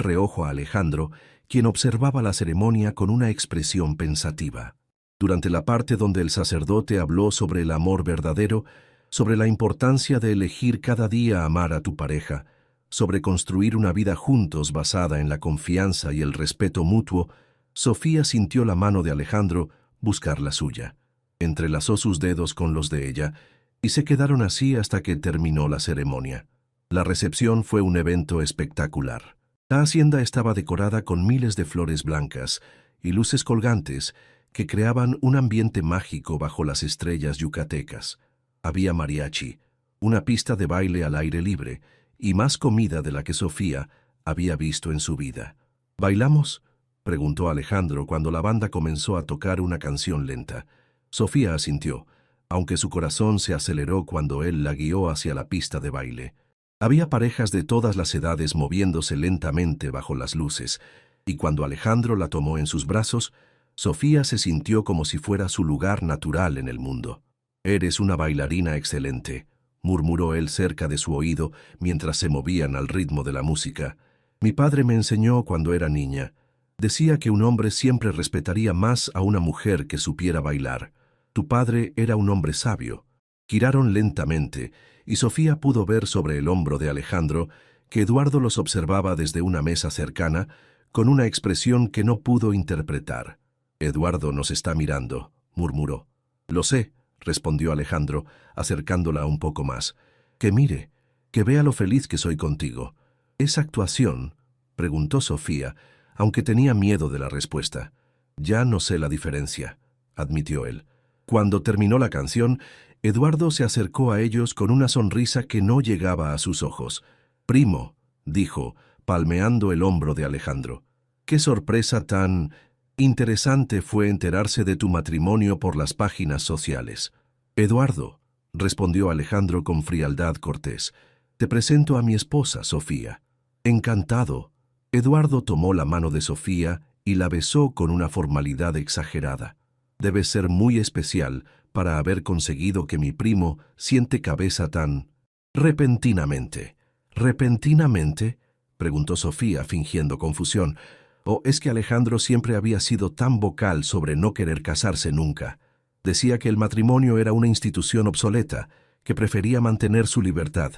reojo a Alejandro, quien observaba la ceremonia con una expresión pensativa. Durante la parte donde el sacerdote habló sobre el amor verdadero, sobre la importancia de elegir cada día amar a tu pareja, sobre construir una vida juntos basada en la confianza y el respeto mutuo, Sofía sintió la mano de Alejandro buscar la suya. Entrelazó sus dedos con los de ella y se quedaron así hasta que terminó la ceremonia. La recepción fue un evento espectacular. La hacienda estaba decorada con miles de flores blancas y luces colgantes que creaban un ambiente mágico bajo las estrellas yucatecas. Había mariachi, una pista de baile al aire libre y más comida de la que Sofía había visto en su vida. ¿Bailamos?, preguntó Alejandro cuando la banda comenzó a tocar una canción lenta. Sofía asintió, aunque su corazón se aceleró cuando él la guió hacia la pista de baile. Había parejas de todas las edades moviéndose lentamente bajo las luces, y cuando Alejandro la tomó en sus brazos, Sofía se sintió como si fuera su lugar natural en el mundo. «Eres una bailarina excelente», murmuró él cerca de su oído mientras se movían al ritmo de la música. «Mi padre me enseñó cuando era niña. Decía que un hombre siempre respetaría más a una mujer que supiera bailar. Tu padre era un hombre sabio». Giraron lentamente, y Sofía pudo ver sobre el hombro de Alejandro que Eduardo los observaba desde una mesa cercana, con una expresión que no pudo interpretar. «Eduardo nos está mirando», murmuró. «Lo sé», respondió Alejandro, acercándola un poco más. «Que mire, que vea lo feliz que soy contigo». «¿Es actuación?», preguntó Sofía, aunque tenía miedo de la respuesta. «Ya no sé la diferencia», admitió él. Cuando terminó la canción, Eduardo se acercó a ellos con una sonrisa que no llegaba a sus ojos. «Primo», dijo, palmeando el hombro de Alejandro. «Qué sorpresa tan interesante fue enterarse de tu matrimonio por las páginas sociales». «Eduardo», respondió Alejandro con frialdad cortés, «te presento a mi esposa, Sofía». «Encantado». Eduardo tomó la mano de Sofía y la besó con una formalidad exagerada. «Debe ser muy especial para haber conseguido que mi primo siente cabeza tan repentinamente». «¿Repentinamente?», preguntó Sofía fingiendo confusión. ¿O es que Alejandro siempre había sido tan vocal sobre no querer casarse nunca? Decía que el matrimonio era una institución obsoleta, que prefería mantener su libertad.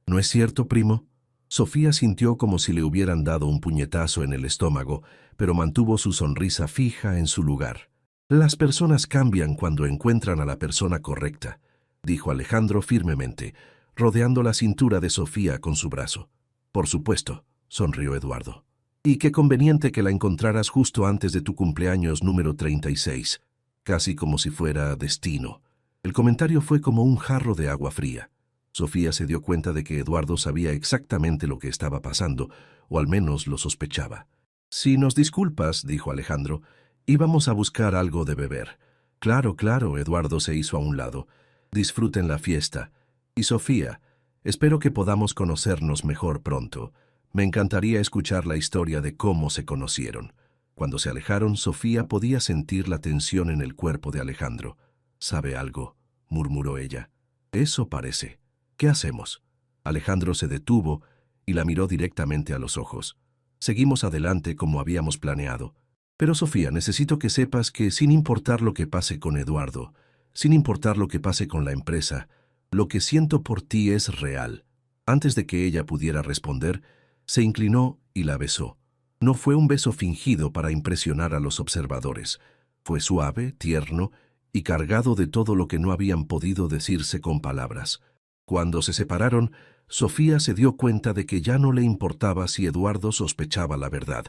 ¿No es cierto, primo? Sofía sintió como si le hubieran dado un puñetazo en el estómago, pero mantuvo su sonrisa fija en su lugar. «Las personas cambian cuando encuentran a la persona correcta», dijo Alejandro firmemente, rodeando la cintura de Sofía con su brazo. «Por supuesto», sonrió Eduardo. «Y qué conveniente que la encontraras justo antes de tu cumpleaños número 36, casi como si fuera destino». El comentario fue como un jarro de agua fría. Sofía se dio cuenta de que Eduardo sabía exactamente lo que estaba pasando, o al menos lo sospechaba. «Si nos disculpas», dijo Alejandro, «íbamos a buscar algo de beber». «Claro, claro», Eduardo se hizo a un lado. «Disfruten la fiesta. Y Sofía, espero que podamos conocernos mejor pronto. Me encantaría escuchar la historia de cómo se conocieron». Cuando se alejaron, Sofía podía sentir la tensión en el cuerpo de Alejandro. «¿Sabe algo?», murmuró ella. «Eso parece. ¿Qué hacemos?». Alejandro se detuvo y la miró directamente a los ojos. «Seguimos adelante como habíamos planeado. Pero Sofía, necesito que sepas que sin importar lo que pase con Eduardo, sin importar lo que pase con la empresa, lo que siento por ti es real». Antes de que ella pudiera responder, se inclinó y la besó. No fue un beso fingido para impresionar a los observadores. Fue suave, tierno y cargado de todo lo que no habían podido decirse con palabras. Cuando se separaron, Sofía se dio cuenta de que ya no le importaba si Eduardo sospechaba la verdad,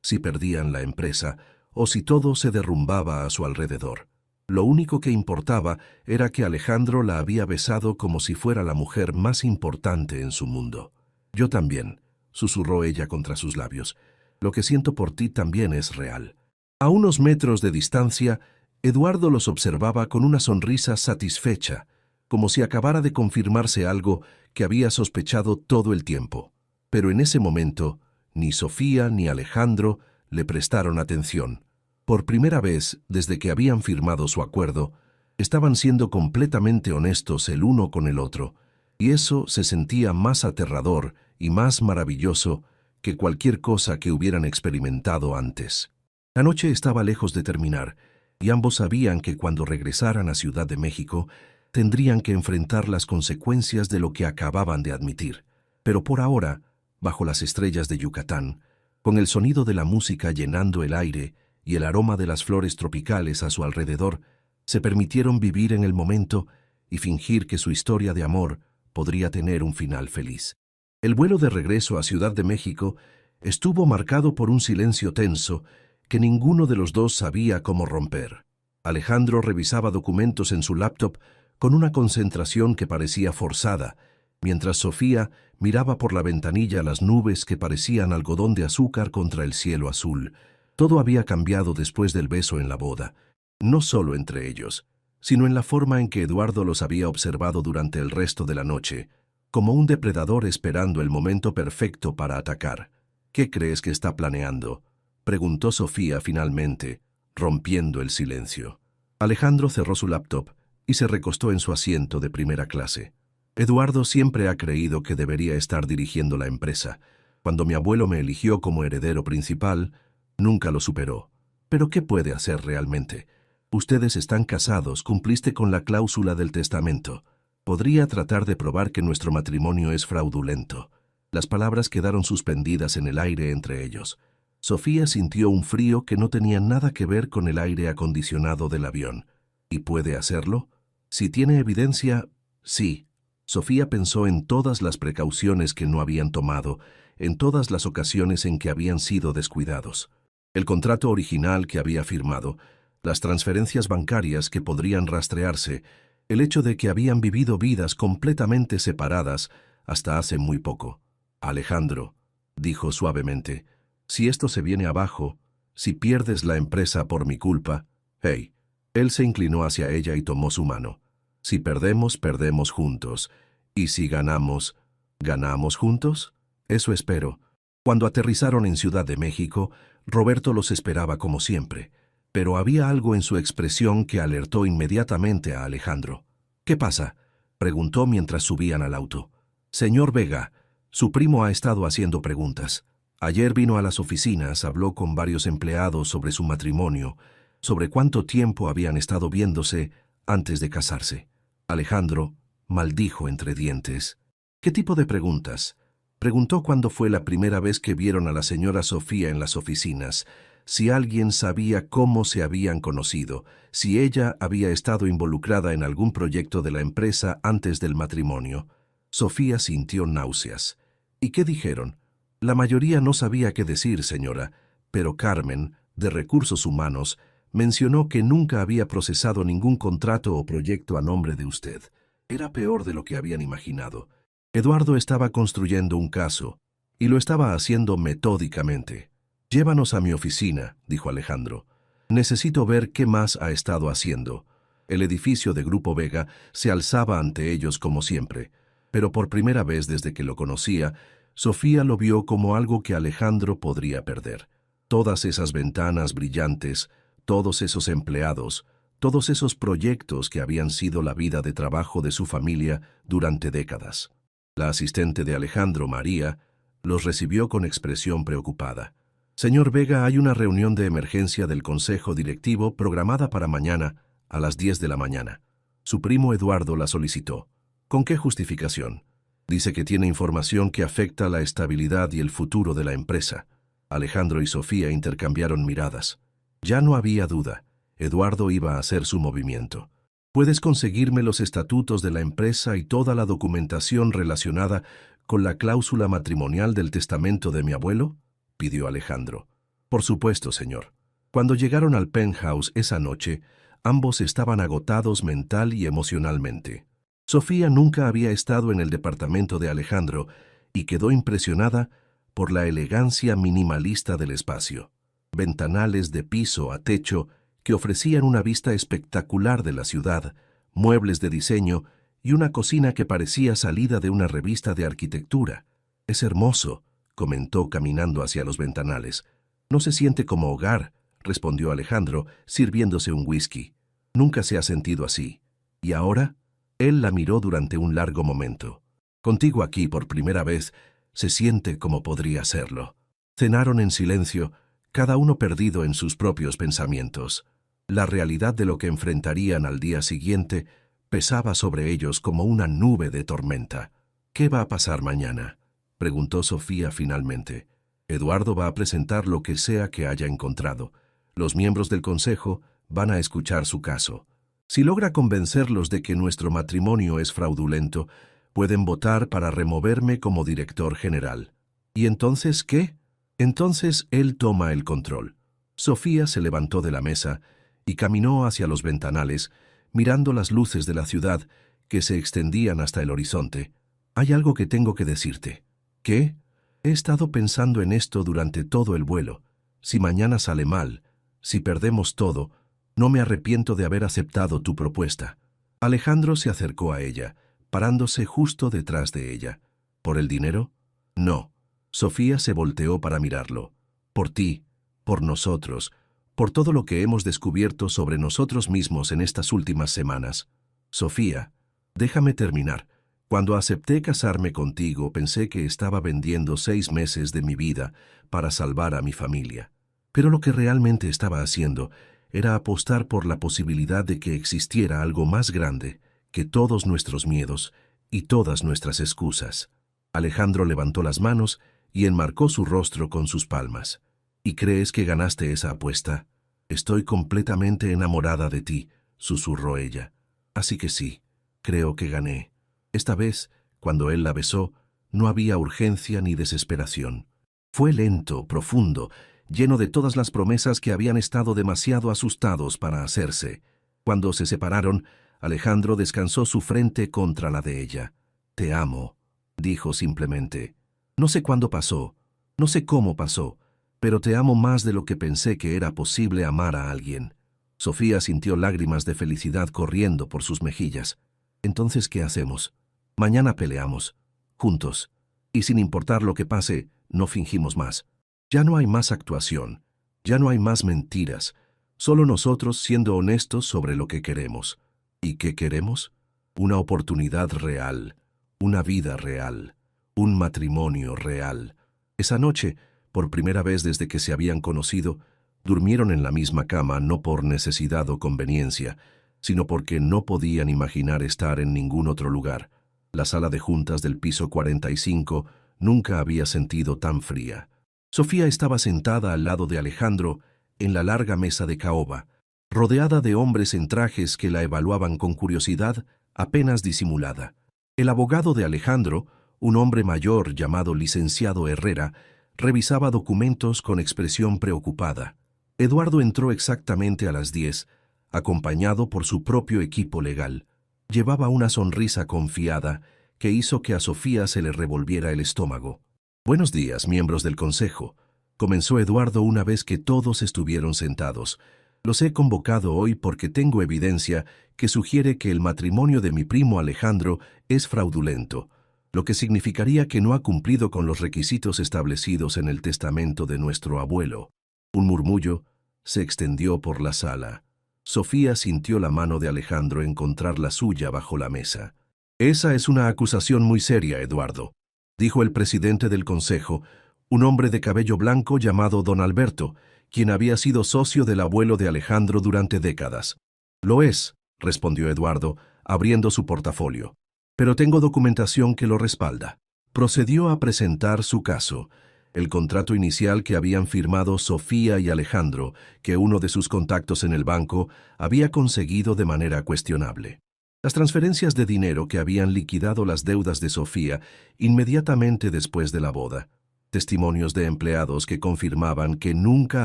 si perdían la empresa o si todo se derrumbaba a su alrededor. Lo único que importaba era que Alejandro la había besado como si fuera la mujer más importante en su mundo. «Yo también», susurró ella contra sus labios. «Lo que siento por ti también es real». A unos metros de distancia, Eduardo los observaba con una sonrisa satisfecha, como si acabara de confirmarse algo que había sospechado todo el tiempo. Pero en ese momento, ni Sofía ni Alejandro le prestaron atención. Por primera vez, desde que habían firmado su acuerdo, estaban siendo completamente honestos el uno con el otro, y eso se sentía más aterrador y más maravilloso que cualquier cosa que hubieran experimentado antes. La noche estaba lejos de terminar, y ambos sabían que cuando regresaran a Ciudad de México, tendrían que enfrentar las consecuencias de lo que acababan de admitir. Pero por ahora, bajo las estrellas de Yucatán, con el sonido de la música llenando el aire y el aroma de las flores tropicales a su alrededor, se permitieron vivir en el momento y fingir que su historia de amor podría tener un final feliz. El vuelo de regreso a Ciudad de México estuvo marcado por un silencio tenso que ninguno de los dos sabía cómo romper. Alejandro revisaba documentos en su laptop con una concentración que parecía forzada, mientras Sofía miraba por la ventanilla las nubes que parecían algodón de azúcar contra el cielo azul. Todo había cambiado después del beso en la boda, no solo entre ellos, sino en la forma en que Eduardo los había observado durante el resto de la noche, como un depredador esperando el momento perfecto para atacar. «¿Qué crees que está planeando?», preguntó Sofía finalmente, rompiendo el silencio. Alejandro cerró su laptop y se recostó en su asiento de primera clase. «Eduardo siempre ha creído que debería estar dirigiendo la empresa. Cuando mi abuelo me eligió como heredero principal, nunca lo superó. Pero ¿qué puede hacer realmente? Ustedes están casados, cumpliste con la cláusula del testamento. Podría tratar de probar que nuestro matrimonio es fraudulento». Las palabras quedaron suspendidas en el aire entre ellos. Sofía sintió un frío que no tenía nada que ver con el aire acondicionado del avión. ¿Y puede hacerlo? Si tiene evidencia, sí. Sofía pensó en todas las precauciones que no habían tomado, en todas las ocasiones en que habían sido descuidados. El contrato original que había firmado, las transferencias bancarias que podrían rastrearse, el hecho de que habían vivido vidas completamente separadas hasta hace muy poco. «Alejandro», dijo suavemente, «si esto se viene abajo, si pierdes la empresa por mi culpa...» «Hey». Él se inclinó hacia ella y tomó su mano. «Si perdemos, perdemos juntos. Y si ganamos, ¿ganamos juntos? Eso espero». Cuando aterrizaron en Ciudad de México, Roberto los esperaba como siempre, pero había algo en su expresión que alertó inmediatamente a Alejandro. «¿Qué pasa?», preguntó mientras subían al auto. «Señor Vega, su primo ha estado haciendo preguntas. Ayer vino a las oficinas, habló con varios empleados sobre su matrimonio, sobre cuánto tiempo habían estado viéndose antes de casarse». Alejandro maldijo entre dientes. «¿Qué tipo de preguntas?». Preguntó cuándo fue la primera vez que vieron a la señora Sofía en las oficinas, si alguien sabía cómo se habían conocido, si ella había estado involucrada en algún proyecto de la empresa antes del matrimonio. Sofía sintió náuseas. «¿Y qué dijeron?». «La mayoría no sabía qué decir, señora, pero Carmen, de Recursos Humanos, mencionó que nunca había procesado ningún contrato o proyecto a nombre de usted». Era peor de lo que habían imaginado. Eduardo estaba construyendo un caso, y lo estaba haciendo metódicamente. «Llévanos a mi oficina», dijo Alejandro. «Necesito ver qué más ha estado haciendo». El edificio de Grupo Vega se alzaba ante ellos como siempre, pero por primera vez desde que lo conocía, Sofía lo vio como algo que Alejandro podría perder. Todas esas ventanas brillantes, todos esos empleados, todos esos proyectos que habían sido la vida de trabajo de su familia durante décadas. La asistente de Alejandro, María, los recibió con expresión preocupada. «Señor Vega, hay una reunión de emergencia del Consejo Directivo programada para mañana a las 10 de la mañana. Su primo Eduardo la solicitó». «¿Con qué justificación?». «Dice que tiene información que afecta la estabilidad y el futuro de la empresa». Alejandro y Sofía intercambiaron miradas. Ya no había duda. Eduardo iba a hacer su movimiento. ¿Puedes conseguirme los estatutos de la empresa y toda la documentación relacionada con la cláusula matrimonial del testamento de mi abuelo?, pidió Alejandro. Por supuesto, señor. Cuando llegaron al penthouse esa noche, ambos estaban agotados mental y emocionalmente. Sofía nunca había estado en el departamento de Alejandro y quedó impresionada por la elegancia minimalista del espacio. Ventanales de piso a techo que ofrecían una vista espectacular de la ciudad, muebles de diseño y una cocina que parecía salida de una revista de arquitectura. «Es hermoso», comentó caminando hacia los ventanales. «No se siente como hogar», respondió Alejandro, sirviéndose un whisky. «Nunca se ha sentido así. ¿Y ahora?». Él la miró durante un largo momento. «Contigo aquí por primera vez, se siente como podría serlo». Cenaron en silencio, cada uno perdido en sus propios pensamientos. La realidad de lo que enfrentarían al día siguiente pesaba sobre ellos como una nube de tormenta. «¿Qué va a pasar mañana?», preguntó Sofía finalmente. «Eduardo va a presentar lo que sea que haya encontrado. Los miembros del consejo van a escuchar su caso. Si logra convencerlos de que nuestro matrimonio es fraudulento, pueden votar para removerme como director general». «¿Y entonces qué?». «Entonces él toma el control». Sofía se levantó de la mesa y caminó hacia los ventanales, mirando las luces de la ciudad que se extendían hasta el horizonte. «Hay algo que tengo que decirte». «¿Qué?». «He estado pensando en esto durante todo el vuelo. Si mañana sale mal, si perdemos todo, no me arrepiento de haber aceptado tu propuesta». Alejandro se acercó a ella, parándose justo detrás de ella. «¿Por el dinero?». «No». Sofía se volteó para mirarlo. «Por ti, por nosotros, por todo lo que hemos descubierto sobre nosotros mismos en estas últimas semanas». «Sofía, déjame terminar. Cuando acepté casarme contigo, pensé que estaba vendiendo 6 meses de mi vida para salvar a mi familia. Pero lo que realmente estaba haciendo era apostar por la posibilidad de que existiera algo más grande que todos nuestros miedos y todas nuestras excusas». Alejandro levantó las manos y enmarcó su rostro con sus palmas. «¿Y crees que ganaste esa apuesta?». «Estoy completamente enamorada de ti», susurró ella. «Así que sí, creo que gané». Esta vez, cuando él la besó, no había urgencia ni desesperación. Fue lento, profundo, lleno de todas las promesas que habían estado demasiado asustados para hacerse. Cuando se separaron, Alejandro descansó su frente contra la de ella. «Te amo», dijo simplemente. «No sé cuándo pasó, no sé cómo pasó, pero te amo más de lo que pensé que era posible amar a alguien». Sofía sintió lágrimas de felicidad corriendo por sus mejillas. «Entonces, ¿qué hacemos? Mañana peleamos, juntos, y sin importar lo que pase, no fingimos más. Ya no hay más actuación, ya no hay más mentiras, solo nosotros siendo honestos sobre lo que queremos». ¿Y qué queremos? Una oportunidad real, una vida real, un matrimonio real. Esa noche, por primera vez desde que se habían conocido, durmieron en la misma cama no por necesidad o conveniencia, sino porque no podían imaginar estar en ningún otro lugar. La sala de juntas del piso 45 nunca había sentido tan fría. Sofía estaba sentada al lado de Alejandro en la larga mesa de caoba, rodeada de hombres en trajes que la evaluaban con curiosidad apenas disimulada. El abogado de Alejandro, un hombre mayor llamado licenciado Herrera, revisaba documentos con expresión preocupada. Eduardo entró exactamente a las 10, acompañado por su propio equipo legal. Llevaba una sonrisa confiada que hizo que a Sofía se le revolviera el estómago. «Buenos días, miembros del consejo», comenzó Eduardo una vez que todos estuvieron sentados. «Los he convocado hoy porque tengo evidencia que sugiere que el matrimonio de mi primo Alejandro es fraudulento, lo que significaría que no ha cumplido con los requisitos establecidos en el testamento de nuestro abuelo». Un murmullo se extendió por la sala. Sofía sintió la mano de Alejandro encontrar la suya bajo la mesa. «Esa es una acusación muy seria, Eduardo», dijo el presidente del consejo, un hombre de cabello blanco llamado Don Alberto, quien había sido socio del abuelo de Alejandro durante décadas. «Lo es», respondió Eduardo, abriendo su portafolio. «Pero tengo documentación que lo respalda». Procedió a presentar su caso. El contrato inicial que habían firmado Sofía y Alejandro, que uno de sus contactos en el banco había conseguido de manera cuestionable. Las transferencias de dinero que habían liquidado las deudas de Sofía inmediatamente después de la boda. Testimonios de empleados que confirmaban que nunca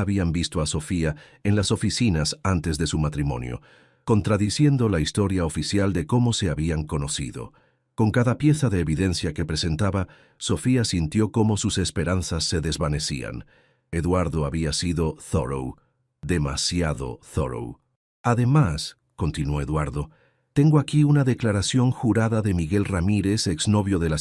habían visto a Sofía en las oficinas antes de su matrimonio, contradiciendo la historia oficial de cómo se habían conocido. Con cada pieza de evidencia que presentaba, Sofía sintió cómo sus esperanzas se desvanecían. Eduardo había sido thorough, demasiado thorough. Además, continuó Eduardo, tengo aquí una declaración jurada de Miguel Ramírez, exnovio de la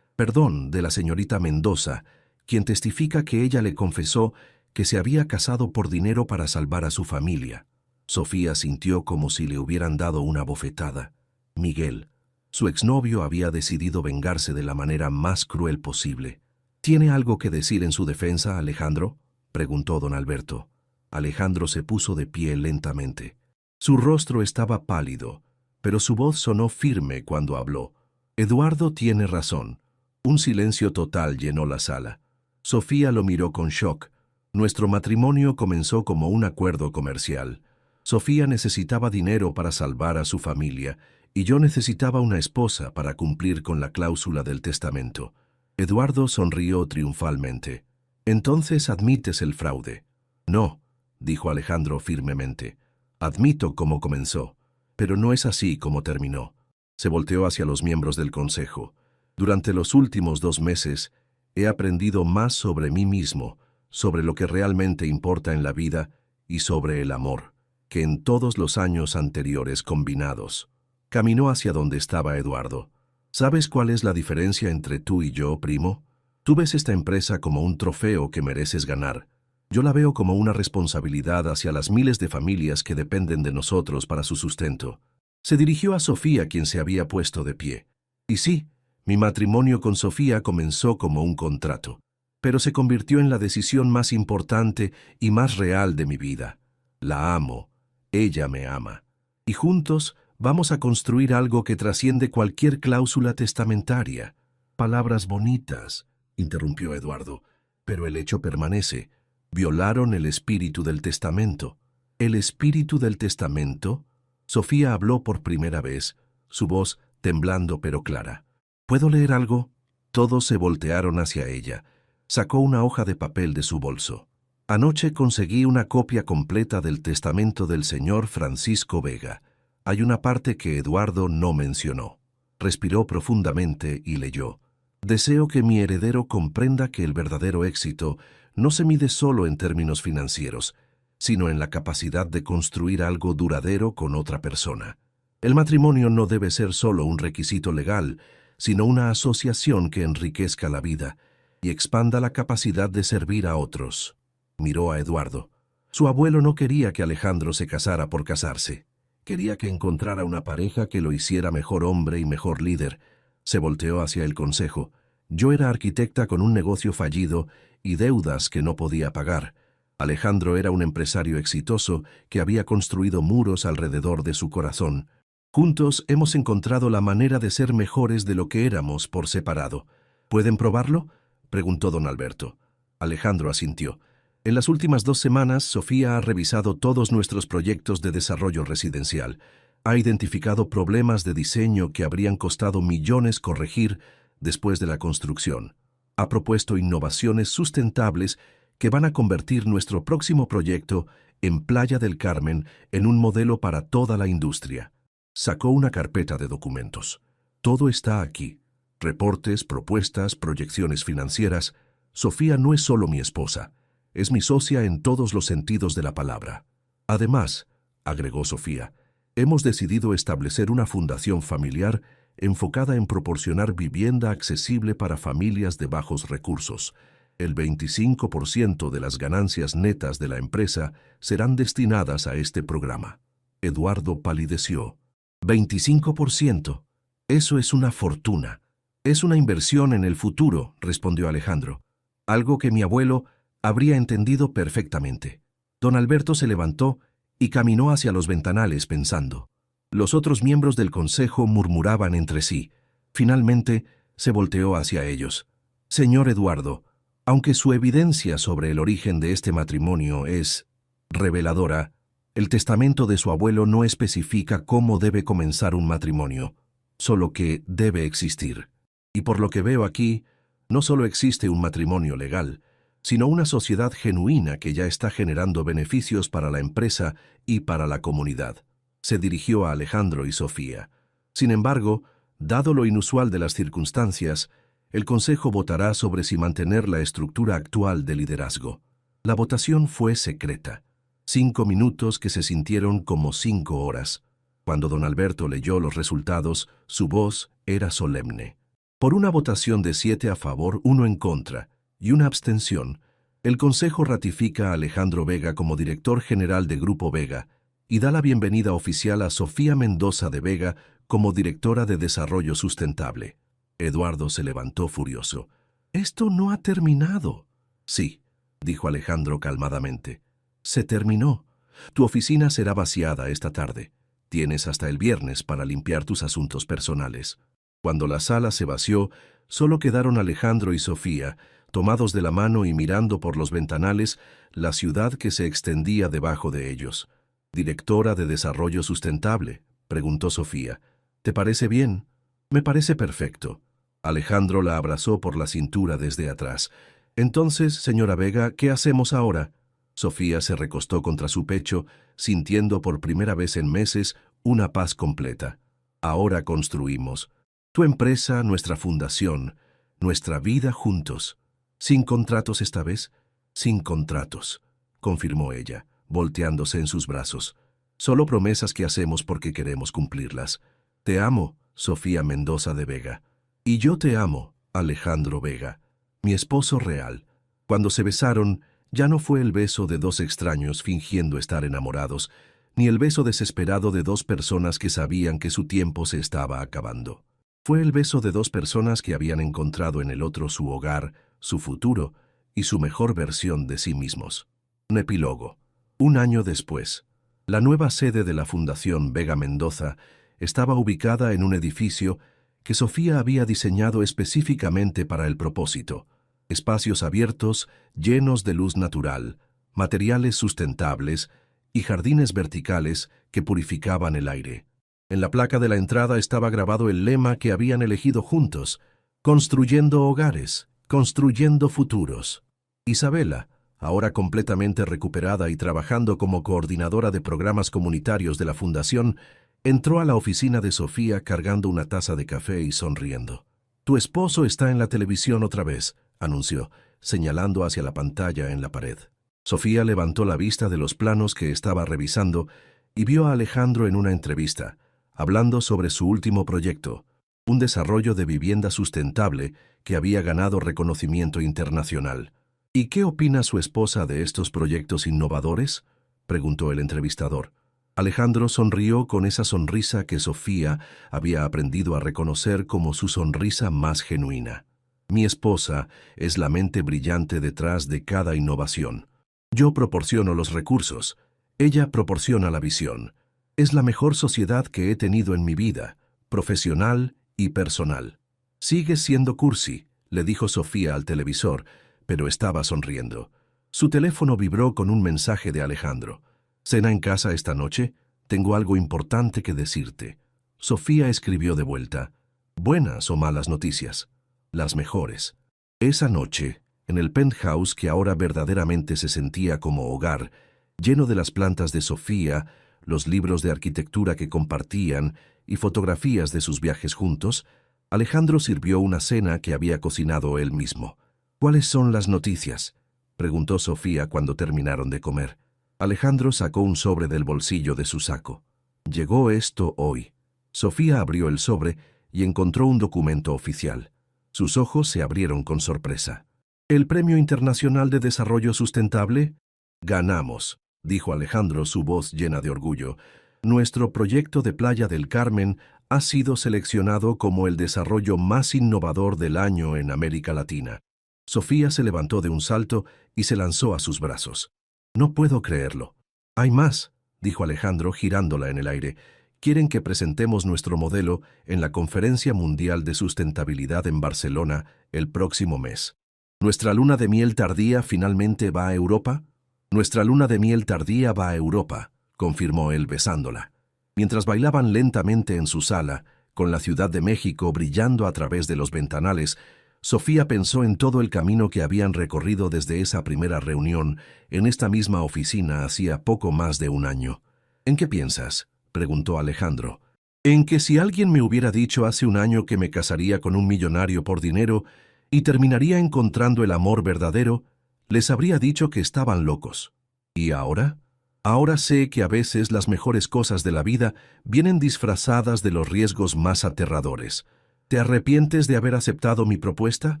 señorita Mendoza, quien testifica que ella le confesó que se había casado por dinero para salvar a su familia. Sofía sintió como si le hubieran dado una bofetada. Miguel, su exnovio, había decidido vengarse de la manera más cruel posible. ¿Tiene algo que decir en su defensa, Alejandro?, preguntó don Alberto. Alejandro se puso de pie lentamente. Su rostro estaba pálido, pero su voz sonó firme cuando habló. Eduardo tiene razón. Un silencio total llenó la sala. Sofía lo miró con shock. Nuestro matrimonio comenzó como un acuerdo comercial. Sofía necesitaba dinero para salvar a su familia, y yo necesitaba una esposa para cumplir con la cláusula del testamento. Eduardo sonrió triunfalmente. Entonces admites el fraude. No, dijo Alejandro firmemente. Admito cómo comenzó, pero no es así como terminó. Se volteó hacia los miembros del consejo. Durante los últimos 2 meses, he aprendido más sobre mí mismo, sobre lo que realmente importa en la vida y sobre el amor, que en todos los años anteriores combinados. Caminó hacia donde estaba Eduardo. ¿Sabes cuál es la diferencia entre tú y yo, primo? Tú ves esta empresa como un trofeo que mereces ganar. Yo la veo como una responsabilidad hacia las miles de familias que dependen de nosotros para su sustento. Se dirigió a Sofía, quien se había puesto de pie. Y sí, mi matrimonio con Sofía comenzó como un contrato, pero se convirtió en la decisión más importante y más real de mi vida. La amo, ella me ama, y juntos vamos a construir algo que trasciende cualquier cláusula testamentaria. Palabras bonitas, interrumpió Eduardo, pero el hecho permanece. Violaron el espíritu del testamento. ¿El espíritu del testamento? Sofía habló por primera vez, su voz temblando pero clara. ¿Puedo leer algo? Todos se voltearon hacia ella. Sacó una hoja de papel de su bolso. Anoche conseguí una copia completa del testamento del señor Francisco Vega. Hay una parte que Eduardo no mencionó. Respiró profundamente y leyó. Deseo que mi heredero comprenda que el verdadero éxito no se mide solo en términos financieros, sino en la capacidad de construir algo duradero con otra persona. El matrimonio no debe ser solo un requisito legal, sino una asociación que enriquezca la vida y expanda la capacidad de servir a otros. Miró a Eduardo. Su abuelo no quería que Alejandro se casara por casarse. Quería que encontrara una pareja que lo hiciera mejor hombre y mejor líder. Se volteó hacia el consejo. Yo era arquitecta con un negocio fallido y deudas que no podía pagar. Alejandro era un empresario exitoso que había construido muros alrededor de su corazón. Juntos hemos encontrado la manera de ser mejores de lo que éramos por separado. ¿Pueden probarlo?, preguntó don Alberto. Alejandro asintió. En las últimas 2 semanas, Sofía ha revisado todos nuestros proyectos de desarrollo residencial. Ha identificado problemas de diseño que habrían costado millones corregir después de la construcción. Ha propuesto innovaciones sustentables que van a convertir nuestro próximo proyecto en Playa del Carmen en un modelo para toda la industria. Sacó una carpeta de documentos. Todo está aquí. Reportes, propuestas, proyecciones financieras. Sofía no es solo mi esposa. Es mi socia en todos los sentidos de la palabra. Además, agregó Sofía, hemos decidido establecer una fundación familiar enfocada en proporcionar vivienda accesible para familias de bajos recursos. El 25% de las ganancias netas de la empresa serán destinadas a este programa. Eduardo palideció. 25%. Eso es una fortuna. Es una inversión en el futuro, respondió Alejandro. Algo que mi abuelo habría entendido perfectamente. Don Alberto se levantó y caminó hacia los ventanales pensando. Los otros miembros del consejo murmuraban entre sí. Finalmente, se volteó hacia ellos. Señor Eduardo, Aunque su evidencia sobre el origen de este matrimonio es reveladora, el testamento de su abuelo no especifica cómo debe comenzar un matrimonio, solo que debe existir. Y por lo que veo aquí, no solo existe un matrimonio legal, sino una sociedad genuina que ya está generando beneficios para la empresa y para la comunidad. Se dirigió a Alejandro y Sofía. Sin embargo, dado lo inusual de las circunstancias, el Consejo votará sobre si mantener la estructura actual de liderazgo. La votación fue secreta. 5 minutos que se sintieron como 5 horas. Cuando don Alberto leyó los resultados, su voz era solemne. Por una votación de 7 a favor, 1 en contra y una abstención, el Consejo ratifica a Alejandro Vega como director general de Grupo Vega y da la bienvenida oficial a Sofía Mendoza de Vega como directora de Desarrollo Sustentable. Eduardo se levantó furioso. «¡Esto no ha terminado!» «Sí», dijo Alejandro calmadamente. «Se terminó. Tu oficina será vaciada esta tarde. Tienes hasta el viernes para limpiar tus asuntos personales». Cuando la sala se vació, solo quedaron Alejandro y Sofía, tomados de la mano y mirando por los ventanales la ciudad que se extendía debajo de ellos. «¿Directora de Desarrollo Sustentable?», preguntó Sofía. «¿Te parece bien?» «Me parece perfecto». Alejandro la abrazó por la cintura desde atrás. «Entonces, señora Vega, ¿qué hacemos ahora?» Sofía se recostó contra su pecho, sintiendo por primera vez en meses una paz completa. «Ahora construimos. Tu empresa, nuestra fundación, nuestra vida juntos. ¿Sin contratos esta vez?» «Sin contratos», confirmó ella, volteándose en sus brazos. «Solo promesas que hacemos porque queremos cumplirlas. Te amo, Sofía Mendoza de Vega. Y yo te amo, Alejandro Vega, mi esposo real». Cuando se besaron, ya no fue el beso de dos extraños fingiendo estar enamorados, ni el beso desesperado de dos personas que sabían que su tiempo se estaba acabando. Fue el beso de dos personas que habían encontrado en el otro su hogar, su futuro y su mejor versión de sí mismos. Un epílogo. 1 año después, la nueva sede de la Fundación Vega Mendoza estaba ubicada en un edificio que Sofía había diseñado específicamente para el propósito. Espacios abiertos, llenos de luz natural, materiales sustentables y jardines verticales que purificaban el aire. En la placa de la entrada estaba grabado el lema que habían elegido juntos: «Construyendo hogares, construyendo futuros». Isabela, ahora completamente recuperada y trabajando como coordinadora de programas comunitarios de la Fundación, entró a la oficina de Sofía cargando una taza de café y sonriendo. «Tu esposo está en la televisión otra vez», anunció, señalando hacia la pantalla en la pared. Sofía levantó la vista de los planos que estaba revisando y vio a Alejandro en una entrevista, hablando sobre su último proyecto, un desarrollo de vivienda sustentable que había ganado reconocimiento internacional. «¿Y qué opina su esposa de estos proyectos innovadores?», preguntó el entrevistador. Alejandro sonrió con esa sonrisa que Sofía había aprendido a reconocer como su sonrisa más genuina. «Mi esposa es la mente brillante detrás de cada innovación. Yo proporciono los recursos, ella proporciona la visión. Es la mejor sociedad que he tenido en mi vida, profesional y personal». «Sigues siendo cursi», le dijo Sofía al televisor, pero estaba sonriendo. Su teléfono vibró con un mensaje de Alejandro. «¿Cena en casa esta noche? Tengo algo importante que decirte». Sofía escribió de vuelta: «¿Buenas o malas noticias?». «Las mejores». Esa noche, en el penthouse que ahora verdaderamente se sentía como hogar, lleno de las plantas de Sofía, los libros de arquitectura que compartían y fotografías de sus viajes juntos, Alejandro sirvió una cena que había cocinado él mismo. «¿Cuáles son las noticias?», preguntó Sofía cuando terminaron de comer. Alejandro sacó un sobre del bolsillo de su saco. «Llegó esto hoy». Sofía abrió el sobre y encontró un documento oficial. Sus ojos se abrieron con sorpresa. «¿El Premio Internacional de Desarrollo Sustentable?» «Ganamos», dijo Alejandro, su voz llena de orgullo. «Nuestro proyecto de Playa del Carmen ha sido seleccionado como el desarrollo más innovador del año en América Latina». Sofía se levantó de un salto y se lanzó a sus brazos. «No puedo creerlo». «Hay más», dijo Alejandro girándola en el aire. «Quieren que presentemos nuestro modelo en la Conferencia Mundial de Sustentabilidad en Barcelona el próximo mes». ¿Nuestra luna de miel tardía finalmente va a Europa? Nuestra luna de miel tardía va a Europa, confirmó él besándola. Mientras bailaban lentamente en su sala, con la Ciudad de México brillando a través de los ventanales, Sofía pensó en todo el camino que habían recorrido desde esa primera reunión en esta misma oficina hacía poco más de un año. ¿En qué piensas?, preguntó Alejandro. En que si alguien me hubiera dicho hace un año que me casaría con un millonario por dinero y terminaría encontrando el amor verdadero, les habría dicho que estaban locos. ¿Y ahora? Ahora sé que a veces las mejores cosas de la vida vienen disfrazadas de los riesgos más aterradores. ¿Te arrepientes de haber aceptado mi propuesta?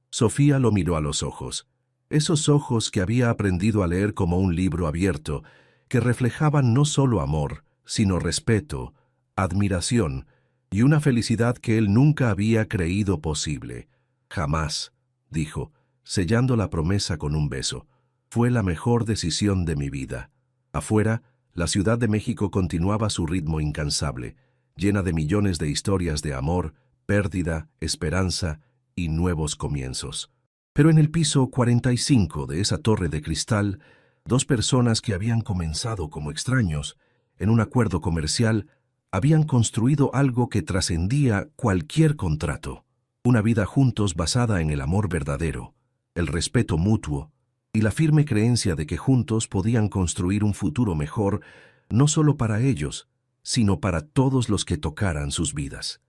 Sofía lo miró a los ojos. Esos ojos que había aprendido a leer como un libro abierto, que reflejaban no solo amor, sino respeto, admiración y una felicidad que él nunca había creído posible. Jamás, dijo, sellando la promesa con un beso. Fue la mejor decisión de mi vida. Afuera, la Ciudad de México continuaba su ritmo incansable, llena de millones de historias de amor, pérdida, esperanza y nuevos comienzos. Pero en el piso 45 de esa torre de cristal, dos personas que habían comenzado como extraños, en un acuerdo comercial, habían construido algo que trascendía cualquier contrato. Una vida juntos basada en el amor verdadero, el respeto mutuo y la firme creencia de que juntos podían construir un futuro mejor, no solo para ellos, sino para todos los que tocaran sus vidas.